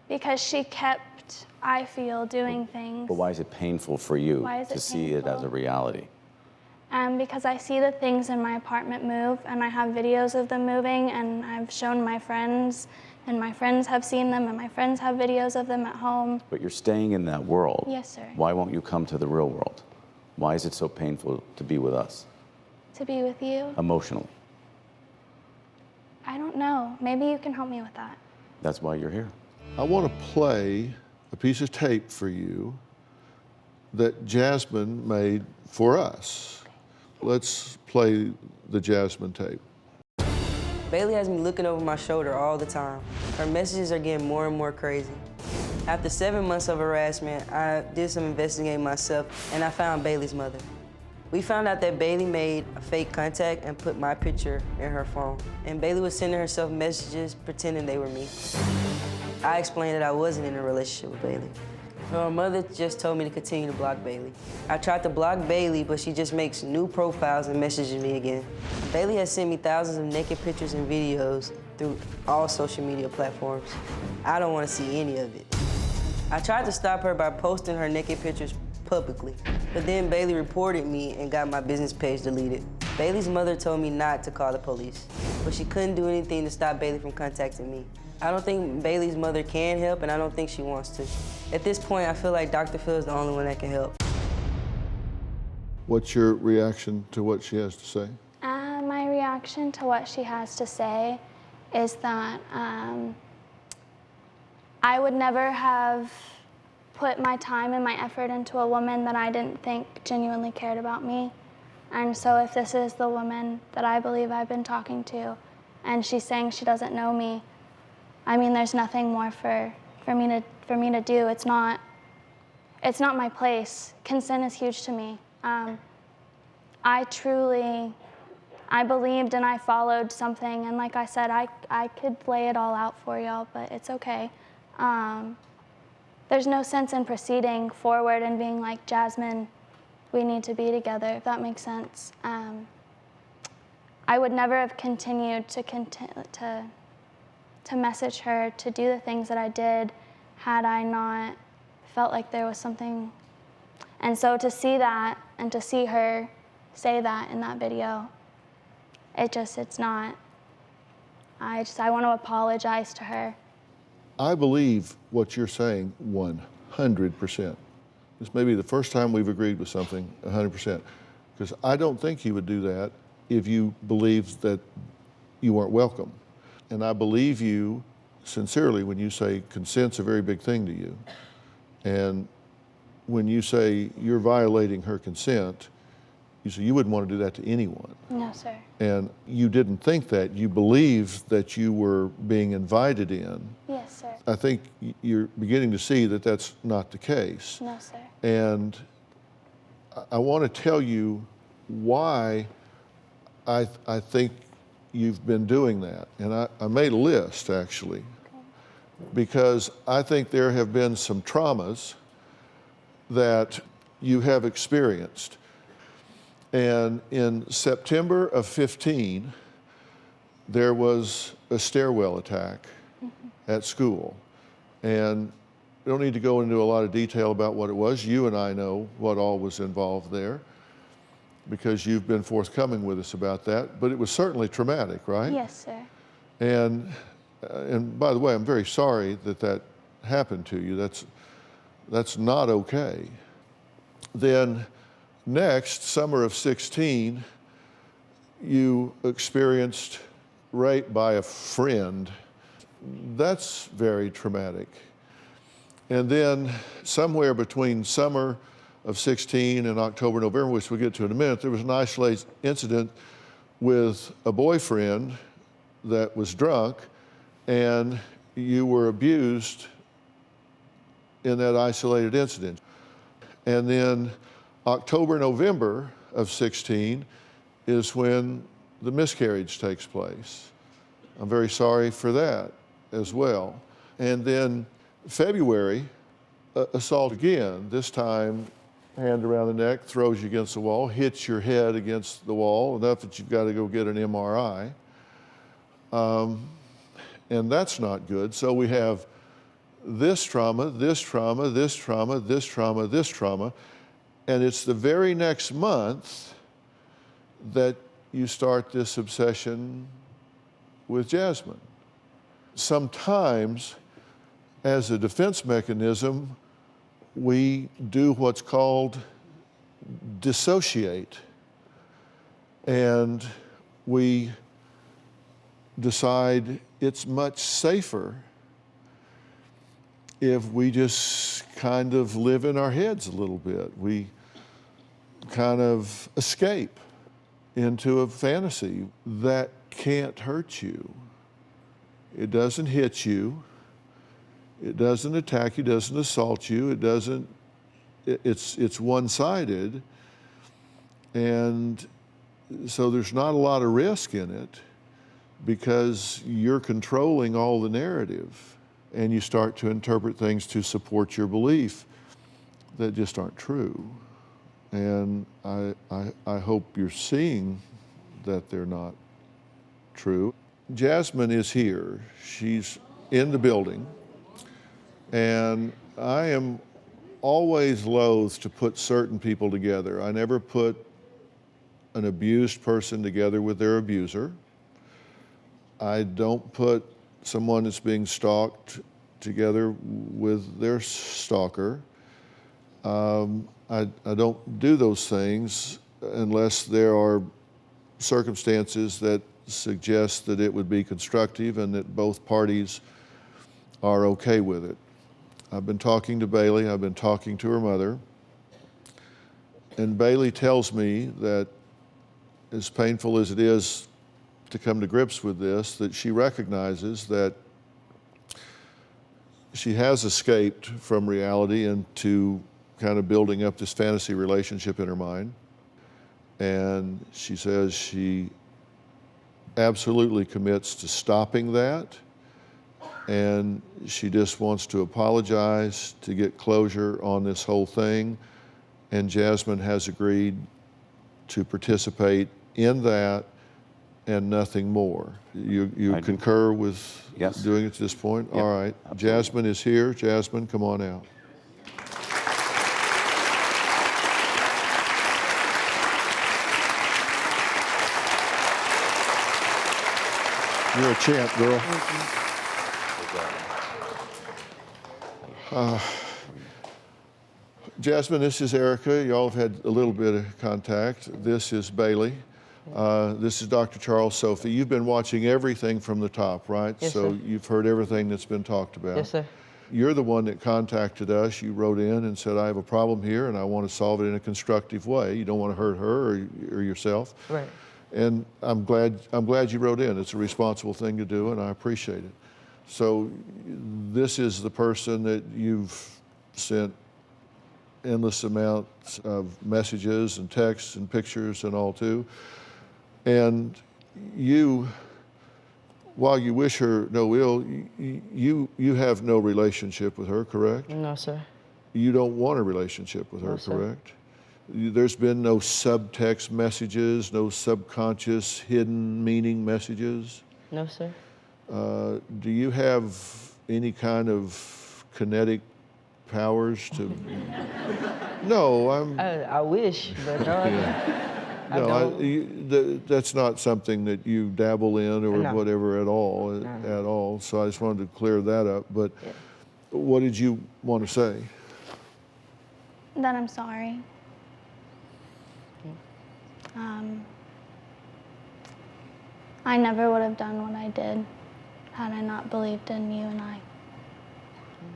Because she kept, I feel, doing things. But why is it painful for you Why is to it see it as a reality? Because I see the things in my apartment move, and I have videos of them moving, and I've shown my friends, and my friends have seen them, and my friends have videos of them at home. But you're staying in that world. Yes, sir. Why won't you come to the real world? Why is it so painful to be with us? To be with you? Emotionally. I don't know. Maybe you can help me with that. That's why you're here. I want to play a piece of tape for you that Jasmine made for us. Let's play the Jasmine tape. Bailey has me looking over my shoulder all the time. Her messages are getting more and more crazy. After 7 months of harassment, I did some investigating myself, and I found Bailey's mother. We found out that Bailey made a fake contact and put my picture in her phone. And Bailey was sending herself messages pretending they were me. I explained that I wasn't in a relationship with Bailey. Her mother just told me to continue to block Bailey. I tried to block Bailey, but she just makes new profiles and messages me again. Bailey has sent me thousands of naked pictures and videos through all social media platforms. I don't want to see any of it. I tried to stop her by posting her naked pictures publicly, but then Bailey reported me and got my business page deleted. Bailey's mother told me not to call the police, but she couldn't do anything to stop Bailey from contacting me. I don't think Bailey's mother can help, and I don't think she wants to. At this point, I feel like Dr. Phil is the only one that can help. What's your reaction to what she has to say? My reaction to what she has to say is that I would never have put my time and my effort into a woman that I didn't think genuinely cared about me. And so if this is the woman that I believe I've been talking to, and she's saying she doesn't know me, I mean, there's nothing more for me to do. It's not my place. Consent is huge to me. I believed and I followed something, and like I said, I could lay it all out for y'all, but it's okay. There's no sense in proceeding forward and being like, Jasmine, we need to be together, if that makes sense. I would never have continued to message her, to do the things that I did, had I not felt like there was something. And so to see that and to see her say that in that video, it's not. I want to apologize to her. I believe what you're saying 100%. This may be the first time we've agreed with something 100%, because I don't think you would do that if you believed that you weren't welcome. And I believe you sincerely when you say consent's a very big thing to you. And when you say you're violating her consent, you say you wouldn't want to do that to anyone. No, sir. And you didn't think that. You believed that you were being invited in. Yes, sir. I think you're beginning to see that that's not the case. No, sir. And I want to tell you why I think you've been doing that. And I made a list, actually, okay, because I think there have been some traumas that you have experienced. And in September of 15, there was a stairwell attack at school. And we don't need to go into a lot of detail about what it was. You and I know what all was involved there, because you've been forthcoming with us about that. But it was certainly traumatic, right? Yes, sir. And by the way, I'm very sorry that that happened to you. That's not okay. Then next, summer of 16, you experienced rape by a friend. That's very traumatic. And then somewhere between summer of 16 and October, November, which we'll get to in a minute, there was an isolated incident with a boyfriend that was drunk, and you were abused in that isolated incident. And then October, November of 16 is when the miscarriage takes place. I'm very sorry for that as well. And then February, assault again. This time, hand around the neck, throws you against the wall, hits your head against the wall, enough that you've got to go get an MRI. And that's not good. So we have this trauma, this trauma, this trauma, this trauma, this trauma. And it's the very next month that you start this obsession with Jasmine. Sometimes, as a defense mechanism, we do what's called dissociate. And we decide it's much safer if we just kind of live in our heads a little bit. We kind of escape into a fantasy that can't hurt you. It doesn't hit you. It doesn't attack you, doesn't assault you. It doesn't, it's one-sided. And so there's not a lot of risk in it because you're controlling all the narrative and you start to interpret things to support your belief that just aren't true. And I hope you're seeing that they're not true. Jasmine is here. She's in the building. And I am always loath to put certain people together. I never put an abused person together with their abuser. I don't put someone that's being stalked together with their stalker. I don't do those things unless there are circumstances that suggest that it would be constructive and that both parties are okay with it. I've been talking to Bailey, I've been talking to her mother, and Bailey tells me that as painful as it is to come to grips with this, that she recognizes that she has escaped from reality into kind of building up this fantasy relationship in her mind. And she says she absolutely commits to stopping that. And she just wants to apologize, to get closure on this whole thing. And Jasmine has agreed to participate in that and nothing more. You concur with doing it to this point? Yep, all right. absolutely. Jasmine is here. Jasmine, come on out. You're a champ, girl. Jasmine, this is Erica. Y'all have had a little bit of contact. This is Bailey. This is Dr. Charles Sophie. You've been watching everything from the top, right? Yes, so sir. You've heard everything that's been talked about. Yes, sir. You're the one that contacted us. You wrote in and said, I have a problem here and I want to solve it in a constructive way. You don't want to hurt her or yourself. Right. And I'm glad you wrote in. It's a responsible thing to do and I appreciate it. So this is the person that you've sent endless amounts of messages and texts and pictures and all to. And you, while you wish her no ill, you have no relationship with her, correct? No, sir. You don't want a relationship with her, No, sir. correct? There's been no subtext messages, no subconscious hidden meaning messages? No, sir. Do you have any kind of kinetic powers to? No, I wish, but no. I don't. That's not something that you dabble in or No. whatever at all. At all. So I just wanted to clear that up. But what did you want to say? That I'm sorry. I never would have done what I did had I not believed in you and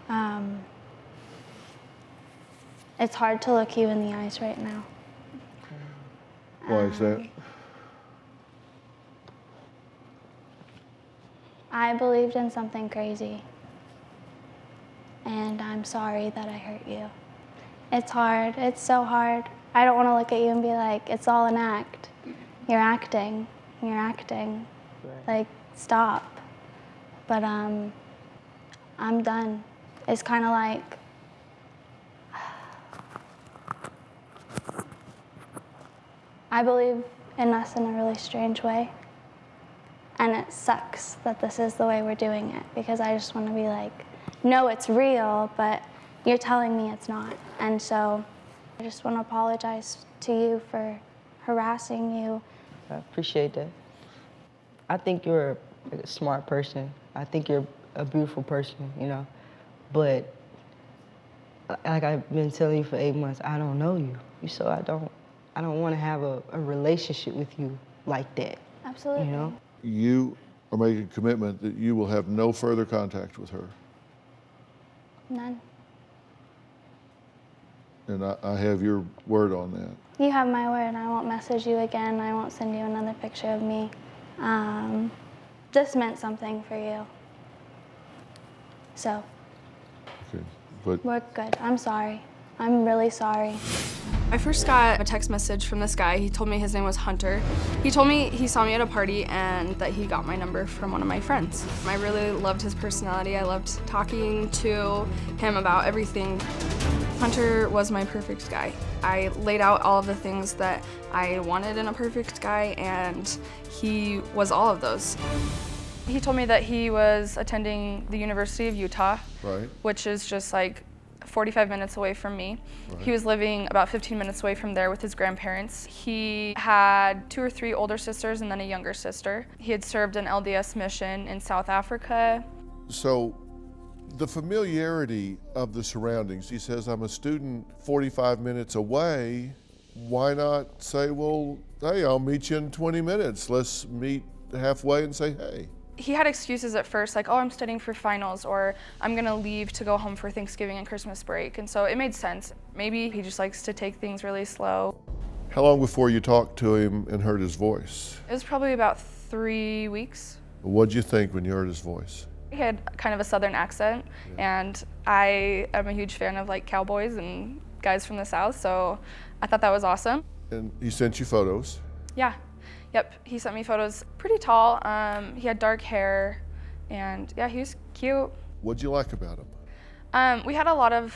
I. It's hard to look you in the eyes right now. Why is that? I believed in something crazy, and I'm sorry that I hurt you. It's hard. It's so hard. I don't want to look at you and be like, it's all an act. You're acting. You're acting. Right. Like, stop. But I'm done. is kind of like, I believe in us in a really strange way. And it sucks that this is the way we're doing it, because I just want to be like, no, it's real, but you're telling me it's not. And so I just want to apologize to you for harassing you. I appreciate that. I think you're a smart person. I think you're a beautiful person, you know. But like I've been telling you for 8 months, I don't know you. So I don't want to have a relationship with you like that. Absolutely. You know? You are making a commitment that you will have no further contact with her. None. And I have your word on that. You have my word. I won't message you again. I won't send you another picture of me. This meant something for you. So, Okay, but we're good. I'm sorry. I'm really sorry. I first got a text message from this guy. He told me his name was Hunter. He told me he saw me at a party and that he got my number from one of my friends. I really loved his personality. I loved talking to him about everything. Hunter was my perfect guy. I laid out all of the things that I wanted in a perfect guy, and he was all of those. He told me that he was attending the University of Utah, right, which is just like 45 minutes away from me. Right. He was living about 15 minutes away from there with his grandparents. He had 2 or 3 older sisters and then a younger sister. He had served an LDS mission in South Africa. So the familiarity of the surroundings, he says, I'm a student 45 minutes away. Why not say, well, hey, I'll meet you in 20 minutes. Let's meet halfway and say, hey. He had excuses at first, like, oh, I'm studying for finals, or I'm gonna leave to go home for Thanksgiving and Christmas break. And so it made sense. Maybe he just likes to take things really slow. How long before you talked to him and heard his voice? It was probably about 3 weeks. What'd you think when you heard his voice? He had kind of a southern accent, and I am a huge fan of like cowboys and guys from the South, so I thought that was awesome. And he sent you photos? Yeah. Yep, he sent me photos. Pretty tall, he had dark hair, and yeah, he was cute. What'd you like about him? We had a lot of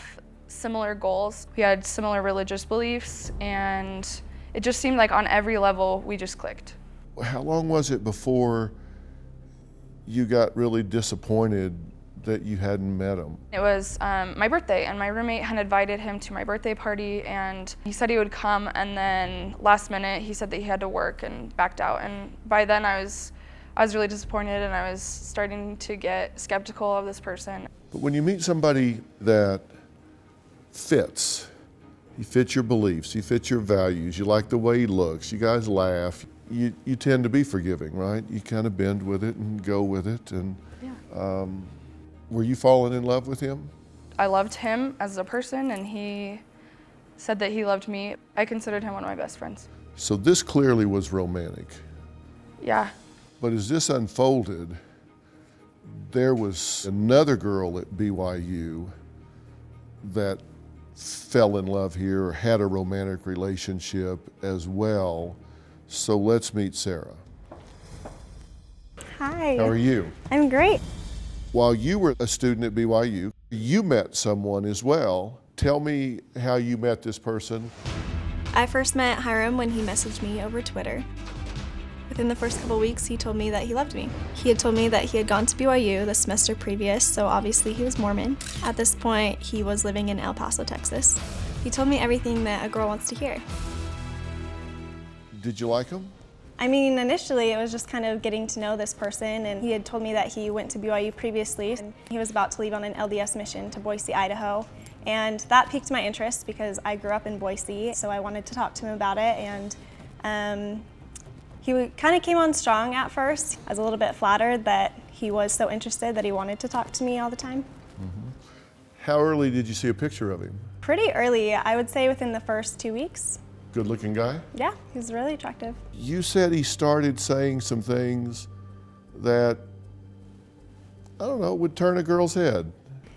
similar goals. We had similar religious beliefs, and it just seemed like on every level we just clicked. How long was it before you got really disappointed that you hadn't met him? It was my birthday, and my roommate had invited him to my birthday party, and he said he would come, and then last minute he said that he had to work and backed out. And by then I was really disappointed, and I was starting to get skeptical of this person. But when you meet somebody that fits, he fits your beliefs, he fits your values, you like the way he looks, you guys laugh, you tend to be forgiving, right? You kind of bend with it and go with it. And yeah. Were you falling in love with him? I loved him as a person, and he said that he loved me. I considered him one of my best friends. So this clearly was romantic. Yeah. But as this unfolded, there was another girl at BYU that fell in love here or had a romantic relationship as well. So let's meet Sarah. Hi. How are you? I'm great. While you were a student at BYU, you met someone as well. Tell me how you met this person. I first met Hiram when he messaged me over Twitter. Within the first couple weeks, he told me that he loved me. He had told me that he had gone to BYU the semester previous, so obviously he was Mormon. At this point, he was living in El Paso, Texas. He told me everything that a girl wants to hear. Did you like him? I mean, initially it was just kind of getting to know this person, and he had told me that he went to BYU previously, and he was about to leave on an LDS mission to Boise, Idaho. And that piqued my interest because I grew up in Boise, so I wanted to talk to him about it. And he kind of came on strong at first. I was a little bit flattered that he was so interested that he wanted to talk to me all the time. Mm-hmm. How early did you see a picture of him? Pretty early, I would say within the first 2 weeks. Good looking guy? Yeah, he was really attractive. You said he started saying some things that, I don't know, would turn a girl's head.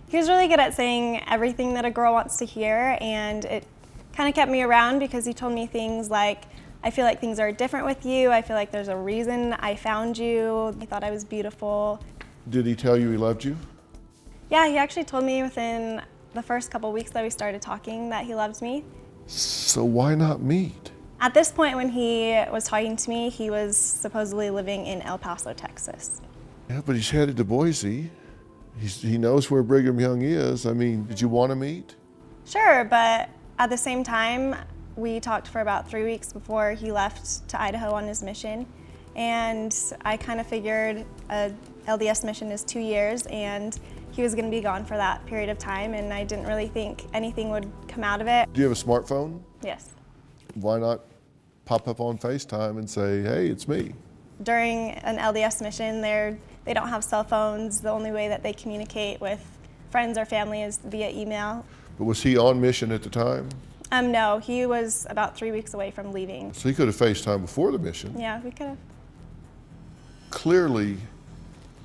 He was really good at saying everything that a girl wants to hear, and it kind of kept me around because he told me things like, I feel like things are different with you, I feel like there's a reason I found you, he thought I was beautiful. Did he tell you he loved you? Yeah, he actually told me within the first couple weeks that we started talking that he loved me. So why not meet? At this point when he was talking to me, he was supposedly living in El Paso, Texas. Yeah, but he's headed to Boise. He knows where Brigham Young is. I mean, did you want to meet? Sure, but at the same time, we talked for about 3 weeks before he left to Idaho on his mission. And I kind of figured a LDS mission is 2 years, and he was going to be gone for that period of time, and I didn't really think anything would come out of it. Do you have a smartphone? Yes. Why not pop up on FaceTime and say, hey, it's me? During an LDS mission, they don't have cell phones. The only way that they communicate with friends or family is via email. But was he on mission at the time? No, he was about 3 weeks away from leaving. So he could have FaceTime before the mission. Yeah, we could have. Clearly,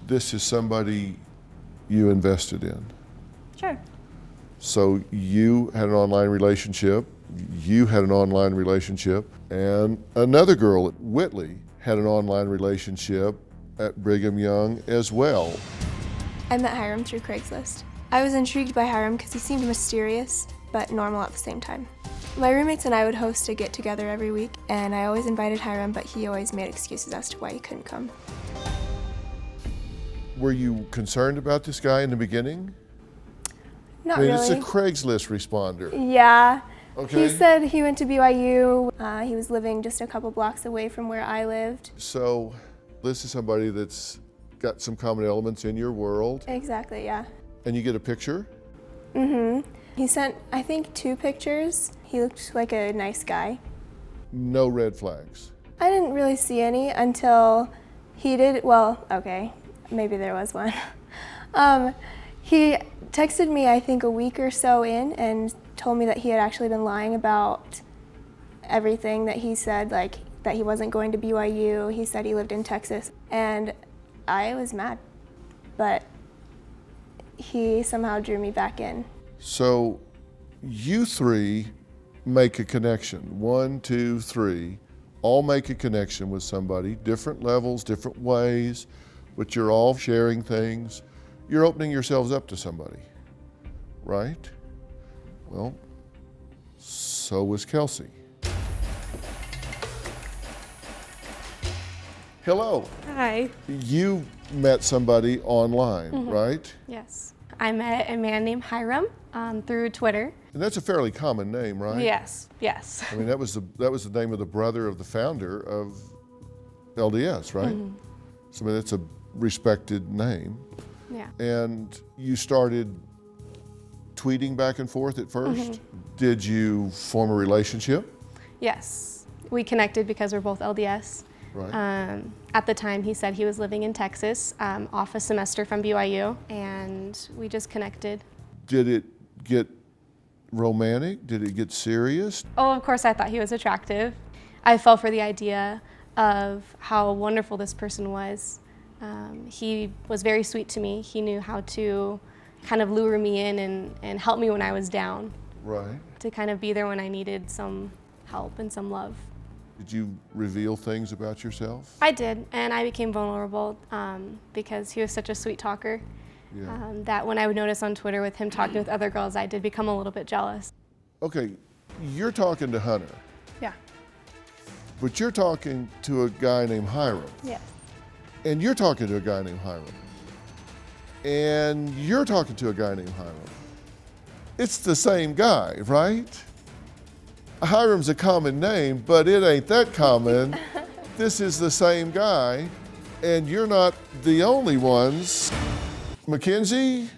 this is somebody you invested in. Sure. So you had an online relationship, you had an online relationship, and another girl at Whitley had an online relationship at Brigham Young as well. I met Hiram through Craigslist. I was intrigued by Hiram because he seemed mysterious, but normal at the same time. My roommates and I would host a get-together every week, and I always invited Hiram, but he always made excuses as to why he couldn't come. Were you concerned about this guy in the beginning? Not I mean, really. It's a Craigslist responder. Yeah. Okay. He said he went to BYU. He was living just a couple blocks away from where I lived. So this is somebody that's got some common elements in your world. Exactly, yeah. And you get a picture? Mm-hmm. He sent, I think, 2 pictures. He looked like a nice guy. No red flags. I didn't really see any until he did, well, okay, maybe there was one. He texted me, I think, a week or so in and told me that he had actually been lying about everything that he said, like that he wasn't going to BYU. He said he lived in Texas, and I was mad, but he somehow drew me back in. So you three make a connection. 1, 2, 3, all make a connection with somebody, different levels, different ways, but you're all sharing things. You're opening yourselves up to somebody, right? Well, so was Kelsey. Hello. Hi. You met somebody online, Mhm. right? Yes. I met a man named Hiram through Twitter. And that's a fairly common name, right? Yes, yes. I mean, that was the name of the brother of the founder of LDS, right? Mhm. So I mean, that's a respected name. Yeah. And you started tweeting back and forth at first. Mhm. Did you form a relationship? Yes. We connected because we're both LDS. Right. At the time, he said he was living in Texas, off a semester from BYU, and we just connected. Did it get romantic? Did it get serious? Oh, of course, I thought he was attractive. I fell for the idea of how wonderful this person was. He was very sweet to me. He knew how to kind of lure me in and help me when I was down. Right. To kind of be there when I needed some help and some love. Did you reveal things about yourself? I did, and I became vulnerable because he was such a sweet talker. Yeah. That when I would notice on Twitter with him talking with other girls, I did become a little bit jealous. Okay, you're talking to Hunter, Yeah. but you're talking to a guy named Hiram. Yes. And you're talking to a guy named Hiram. And you're talking to a guy named Hiram. It's the same guy, right? Hiram's a common name, but it ain't that common. This is the same guy, and you're not the only ones. Mackenzie?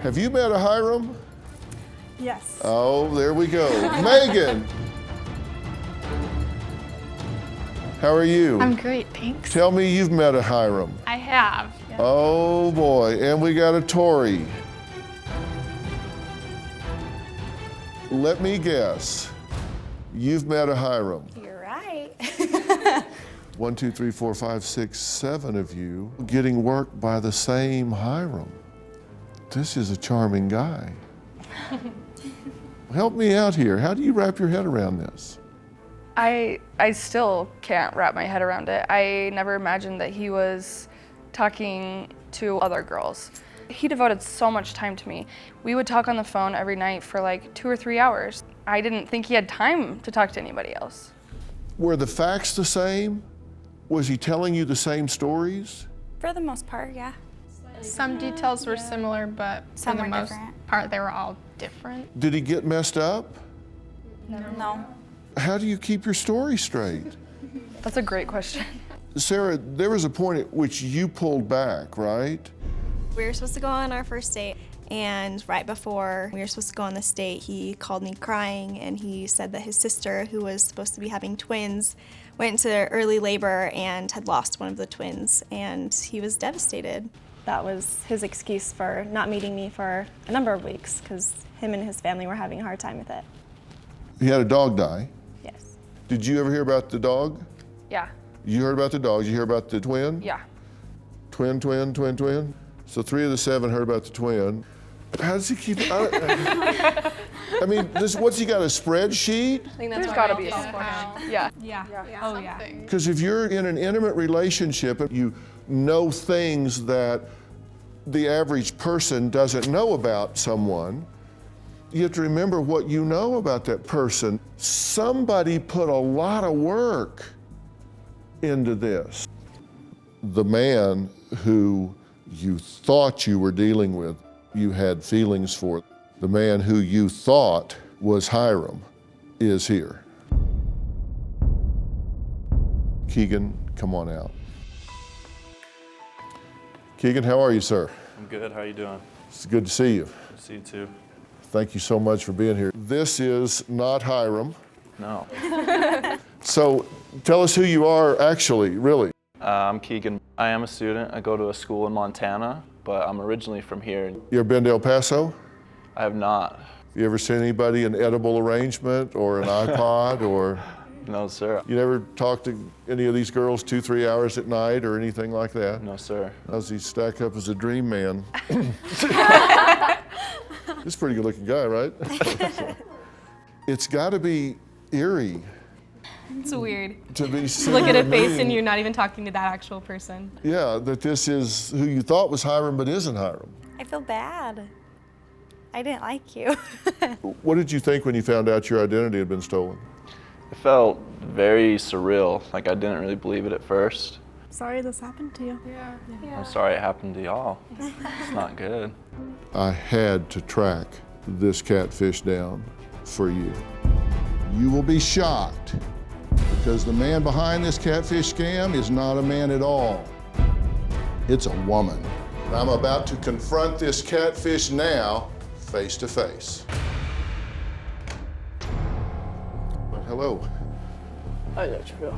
Have you met a Hiram? Yes. Oh, there we go. Megan! How are you? I'm great, thanks. Tell me you've met a Hiram. I have. Oh boy, and we got a Tori. Let me guess. You've met a Hiram. You're right. 1, 2, 3, 4, 5, 6, 7 of you getting work by the same Hiram. This is a charming guy. Help me out here. How do you wrap your head around this? I still can't wrap my head around it. I never imagined that he was talking to other girls. He devoted so much time to me. We would talk on the phone every night for like 2 or 3 hours. I didn't think he had time to talk to anybody else. Were the facts the same? Was he telling you the same stories? For the most part, yeah. Some details were similar, but Some for the were most different. part, they were all different. Did he get messed up? No. How do you keep your story straight? That's a great question. Sarah, there was a point at which you pulled back, right? We were supposed to go on our first date, and right before we were supposed to go on this date, he called me crying, and he said that his sister, who was supposed to be having twins, went into early labor and had lost one of the twins, and he was devastated. That was his excuse for not meeting me for a number of weeks, because him and his family were having a hard time with it. He had a dog die. Yes. Did you ever hear about the dog? Yeah. You heard about the dog. Did you hear about the twin? Yeah. Twin. So 3 of the 7 heard about the twin. How does he keep it? I mean, what's he got, a spreadsheet? I think there's got to be a spreadsheet. Yeah. Yeah. Oh, yeah. Because if you're in an intimate relationship, you know things that the average person doesn't know about someone. You have to remember what you know about that person. Somebody put a lot of work into this. The man who you thought you were dealing with, you had feelings for. The man who you thought was Hiram is here. Keegan, come on out. Keegan, how are you, sir? I'm good. How are you doing? It's good to see you. Good to see you too. Thank you so much for being here. This is not Hiram. No. So tell us who you are actually, really. I'm Keegan. I am a student. I go to a school in Montana, but I'm originally from here. You ever been to El Paso? I have not. You ever seen anybody an edible arrangement or an iPod or? No, sir. You never talked to any of these girls 2-3 hours at night or anything like that? No, sir. How's he stack up as a dream man? He's a pretty good looking guy, right? It's gotta be eerie. It's weird. To be To look at a face and mean. you're not even talking to that actual person. Yeah, that this is who you thought was Hiram but isn't Hiram. I feel bad. I didn't like you. What did you think when you found out your identity had been stolen? It felt very surreal. Like I didn't really believe it at first. Sorry this happened to you. I'm sorry it happened to y'all. It's not good. I had to track this catfish down for you. You will be shocked because the man behind this catfish scam is not a man at all. It's a woman. And I'm about to confront this catfish now, face to face. Well, hello. Hi, DrPhil.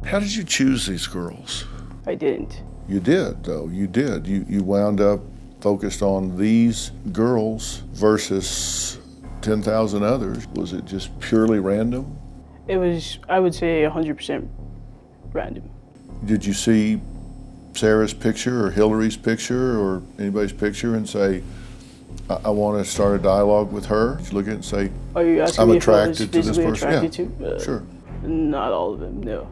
How did you choose these girls? I didn't. You did, though. You did. You wound up focused on these girls versus 10,000 others. Was it just purely random? It was, I would say, 100% random. Did you see Sarah's picture or Hillary's picture or anybody's picture and say, I want to start a dialogue with her? Did you look at it and say, Are you asking I'm me if I was attracted to this physically person? attracted Yeah, to? sure. Not all of them, no.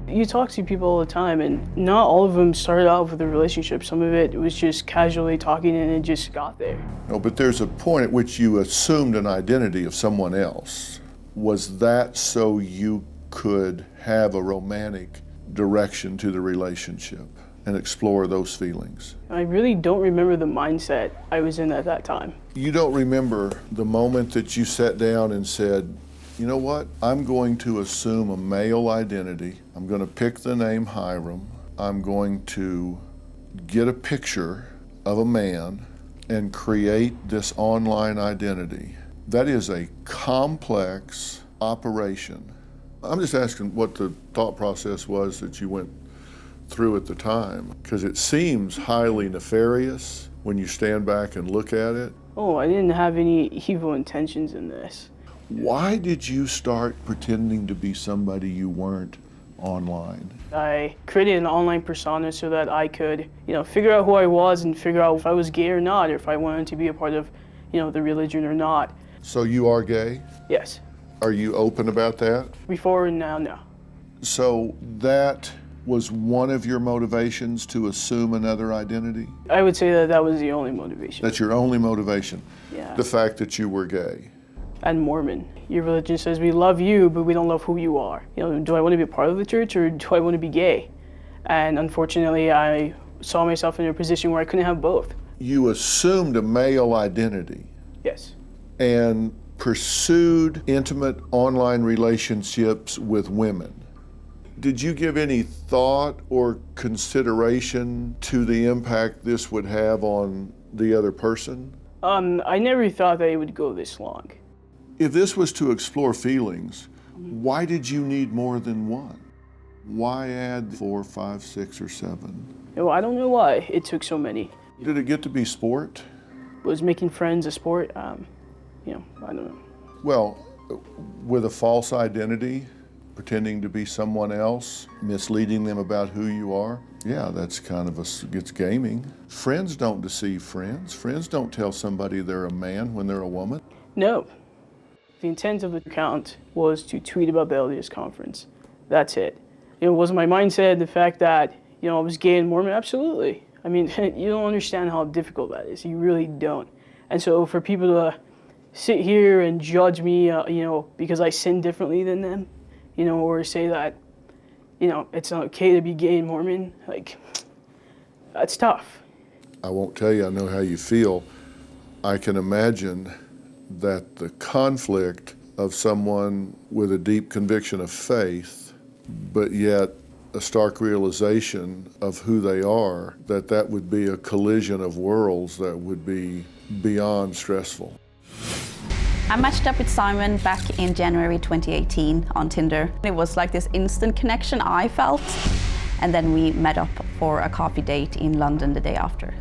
You talk to people all the time, and not all of them started out with a relationship. Some of it was just casually talking, and it just got there. No, but there's a point at which you assumed an identity of someone else. Was that so you could have a romantic direction to the relationship and explore those feelings? I really don't remember the mindset I was in at that time. You don't remember the moment that you sat down and said, you know what? I'm going to assume a male identity. I'm going to pick the name Hiram. I'm going to get a picture of a man and create this online identity. That is a complex operation. I'm just asking what the thought process was that you went through at the time, because it seems highly nefarious when you stand back and look at it. Oh, I didn't have any evil intentions in this. Why did you start pretending to be somebody you weren't online? I created an online persona so that I could, figure out who I was and figure out if I was gay or not, or if I wanted to be a part of, the religion or not. So you are gay? Yes. Are you open about that? Before and now, no. So that was one of your motivations to assume another identity? I would say that was the only motivation. That's your only motivation? Yeah. The fact that you were gay? And Mormon. Your religion says we love you, but we don't love who you are. You know, do I want to be a part of the church or do I want to be gay? And unfortunately, I saw myself in a position where I couldn't have both. You assumed a male identity? Yes. And pursued intimate online relationships with women. Did you give any thought or consideration to the impact this would have on the other person? I never thought that it would go this long. If this was to explore feelings, why did you need more than one? Why add 4, 5, 6, or 7? Well, I don't know why it took so many. Did it get to be sport? Was making friends a sport? You know, I don't know. Well, with a false identity, pretending to be someone else, misleading them about who you are, yeah, that's kind of it's gaming. Friends don't deceive friends. Friends don't tell somebody they're a man when they're a woman. No. The intent of the account was to tweet about the LDS conference. That's it. You know, was my mindset the fact that, you know, I was gay and Mormon? Absolutely. I mean, you don't understand how difficult that is. You really don't. And so for people to sit here and judge me, you know, because I sin differently than them, you know, or say that, you know, it's not okay to be gay and Mormon, like, that's tough. I won't tell you I know how you feel. I can imagine that the conflict of someone with a deep conviction of faith, but yet a stark realization of who they are, that would be a collision of worlds that would be beyond stressful. I matched up with Simon back in January 2018 on Tinder. It was like this instant connection I felt, and then we met up for a coffee date in London the day after.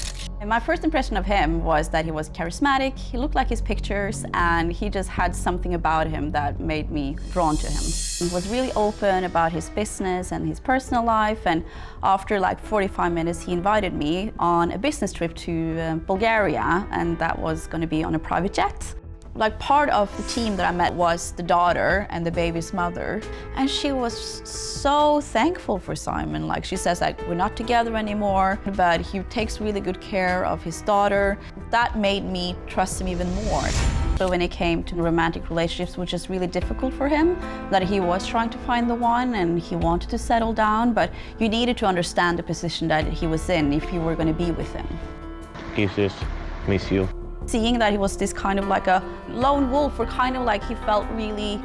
And my first impression of him was that he was charismatic, he looked like his pictures, and he just had something about him that made me drawn to him. He was really open about his business and his personal life, and after like 45 minutes he invited me on a business trip to Bulgaria, and that was going to be on a private jet. Like part of the team that I met was the daughter and the baby's mother, and she was so thankful for Simon. Like she says, like, we're not together anymore, but he takes really good care of his daughter. That made me trust him even more. So when it came to romantic relationships, which is really difficult for him, that he was trying to find the one and he wanted to settle down, but you needed to understand the position that he was in if you were going to be with him. Kisses, miss you. Seeing that he was this kind of like a lone wolf, or kind of like he felt really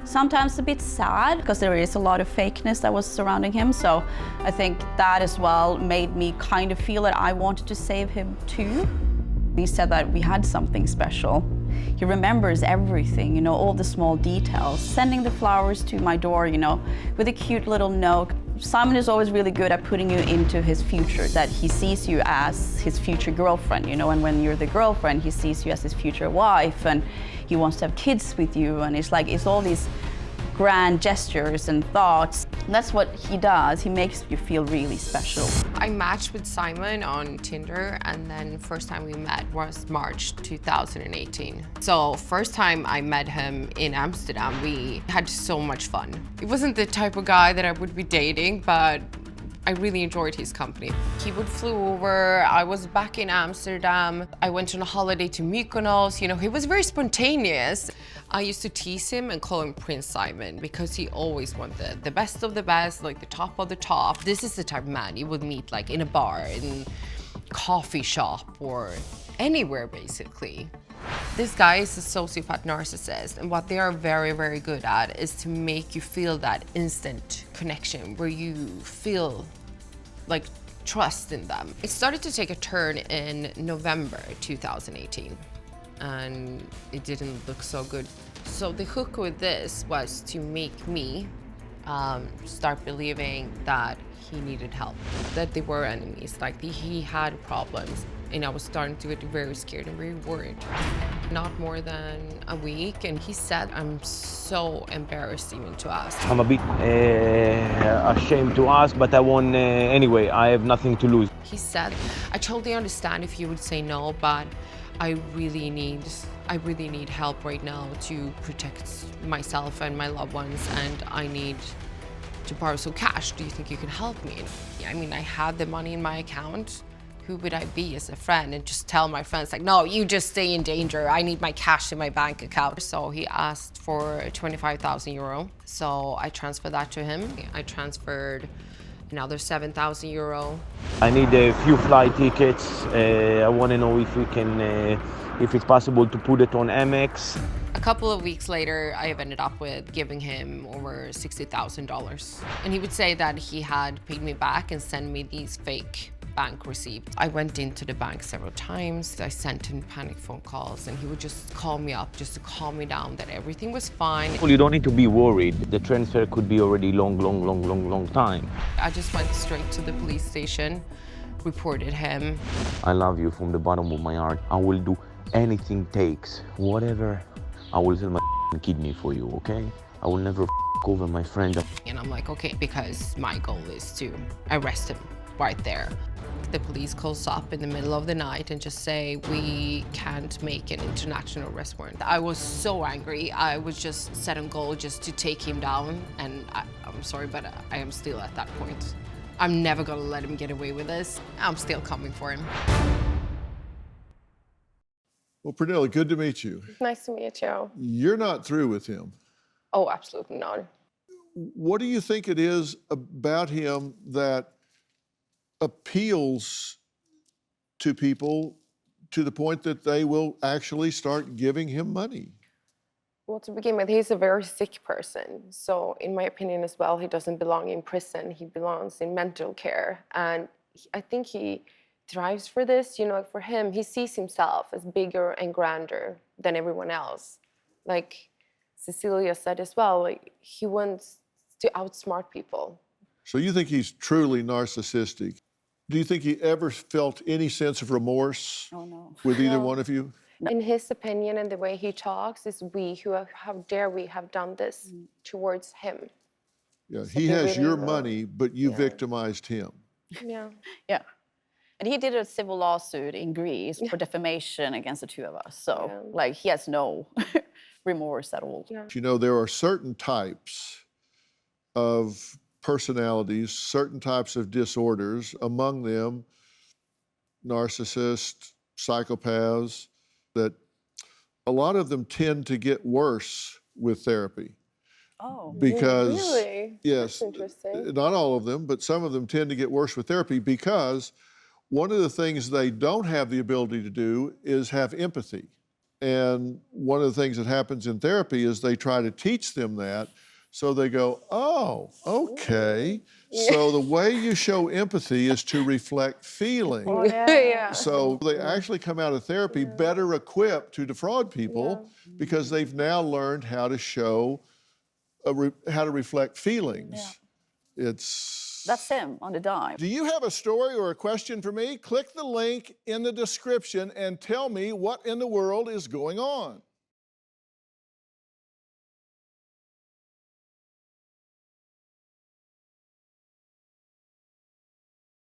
sometimes a bit sad because there is a lot of fakeness that was surrounding him. So I think that as well made me kind of feel that I wanted to save him too. He said that we had something special. He remembers everything, you know, all the small details. Sending the flowers to my door, you know, with a cute little note. Simon is always really good at putting you into his future, that he sees you as his future girlfriend, you know, and when you're the girlfriend, he sees you as his future wife, and he wants to have kids with you, and it's like, it's all these grand gestures and thoughts. And that's what he does. He makes you feel really special. I matched with Simon on Tinder, and then first time we met was March 2018. So first time I met him in Amsterdam, we had so much fun. It wasn't the type of guy that I would be dating, but I really enjoyed his company. He would flew over, I was back in Amsterdam, I went on a holiday to Mykonos, you know, he was very spontaneous. I used to tease him and call him Prince Simon because he always wanted the best of the best, like the top of the top. This is the type of man you would meet like in a bar, in a coffee shop, or anywhere basically. This guy is a sociopath narcissist, and what they are very, very good at is to make you feel that instant connection where you feel like trust in them. It started to take a turn in November 2018, and it didn't look so good. So the hook with this was to make me start believing that he needed help, that they were enemies, like he had problems. And I was starting to get very scared and very worried. Not more than a week, and he said, I'm so embarrassed even to ask. I'm a bit ashamed to ask, but I won't anyway. I have nothing to lose. He said, I totally understand if you would say no, but I really need help right now to protect myself and my loved ones, and I need to borrow some cash. Do you think you can help me? I mean, I had the money in my account. Who would I be as a friend and just tell my friends, like, no, you just stay in danger. I need my cash in my bank account. So he asked for 25,000 euro. So I transferred that to him. I transferred another 7,000 euro. I need a few flight tickets. I want to know if we can, if it's possible to put it on Amex. A couple of weeks later, I have ended up with giving him over $60,000. And he would say that he had paid me back and sent me these fake bank receipts. I went into the bank several times. I sent him panic phone calls, and he would just call me up just to calm me down that everything was fine. Well, you don't need to be worried. The transfer could be already long time. I just went straight to the police station, reported him. I love you from the bottom of my heart. I will do anything takes, whatever. I will sell my kidney for you, okay? I will never over my friend. And I'm like, okay, because my goal is to arrest him right there. The police calls up in the middle of the night and just say, we can't make an international arrest warrant. I was so angry. I was just set on goal just to take him down. And I'm sorry, but I am still at that point. I'm never gonna let him get away with this. I'm still coming for him. Well, Pernilla, good to meet you. Nice to meet you. You're not through with him. Oh, absolutely not. What do you think it is about him that appeals to people to the point that they will actually start giving him money? Well, to begin with, he's a very sick person. So in my opinion as well, he doesn't belong in prison. He belongs in mental care. And I think he thrives for this. You know, for him, he sees himself as bigger and grander than everyone else. Like Cecilia said as well, like, he wants to outsmart people. So you think he's truly narcissistic? Do you think he ever felt any sense of remorse with either one of you? In his opinion and the way he talks, is how dare we have done this towards him. Yeah, So he they has really your know. money, but you victimized him. Yeah. Yeah. And he did a civil lawsuit in Greece for defamation against the two of us. So, like, he has no remorse at all. You know, there are certain types of personalities, certain types of disorders, among them narcissists, psychopaths, that a lot of them tend to get worse with therapy. Oh, because really? Yes, That's interesting. not all of them, but some of them tend to get worse with therapy because one of the things they don't have the ability to do is have empathy. And one of the things that happens in therapy is they try to teach them that. So they go, oh, okay. So the way you show empathy is to reflect feeling. Oh, yeah. So they actually come out of therapy better equipped to defraud people because they've now learned how to show, how to reflect feelings. That's him on the dime. Do you have a story or a question for me? Click the link in the description and tell me what in the world is going on.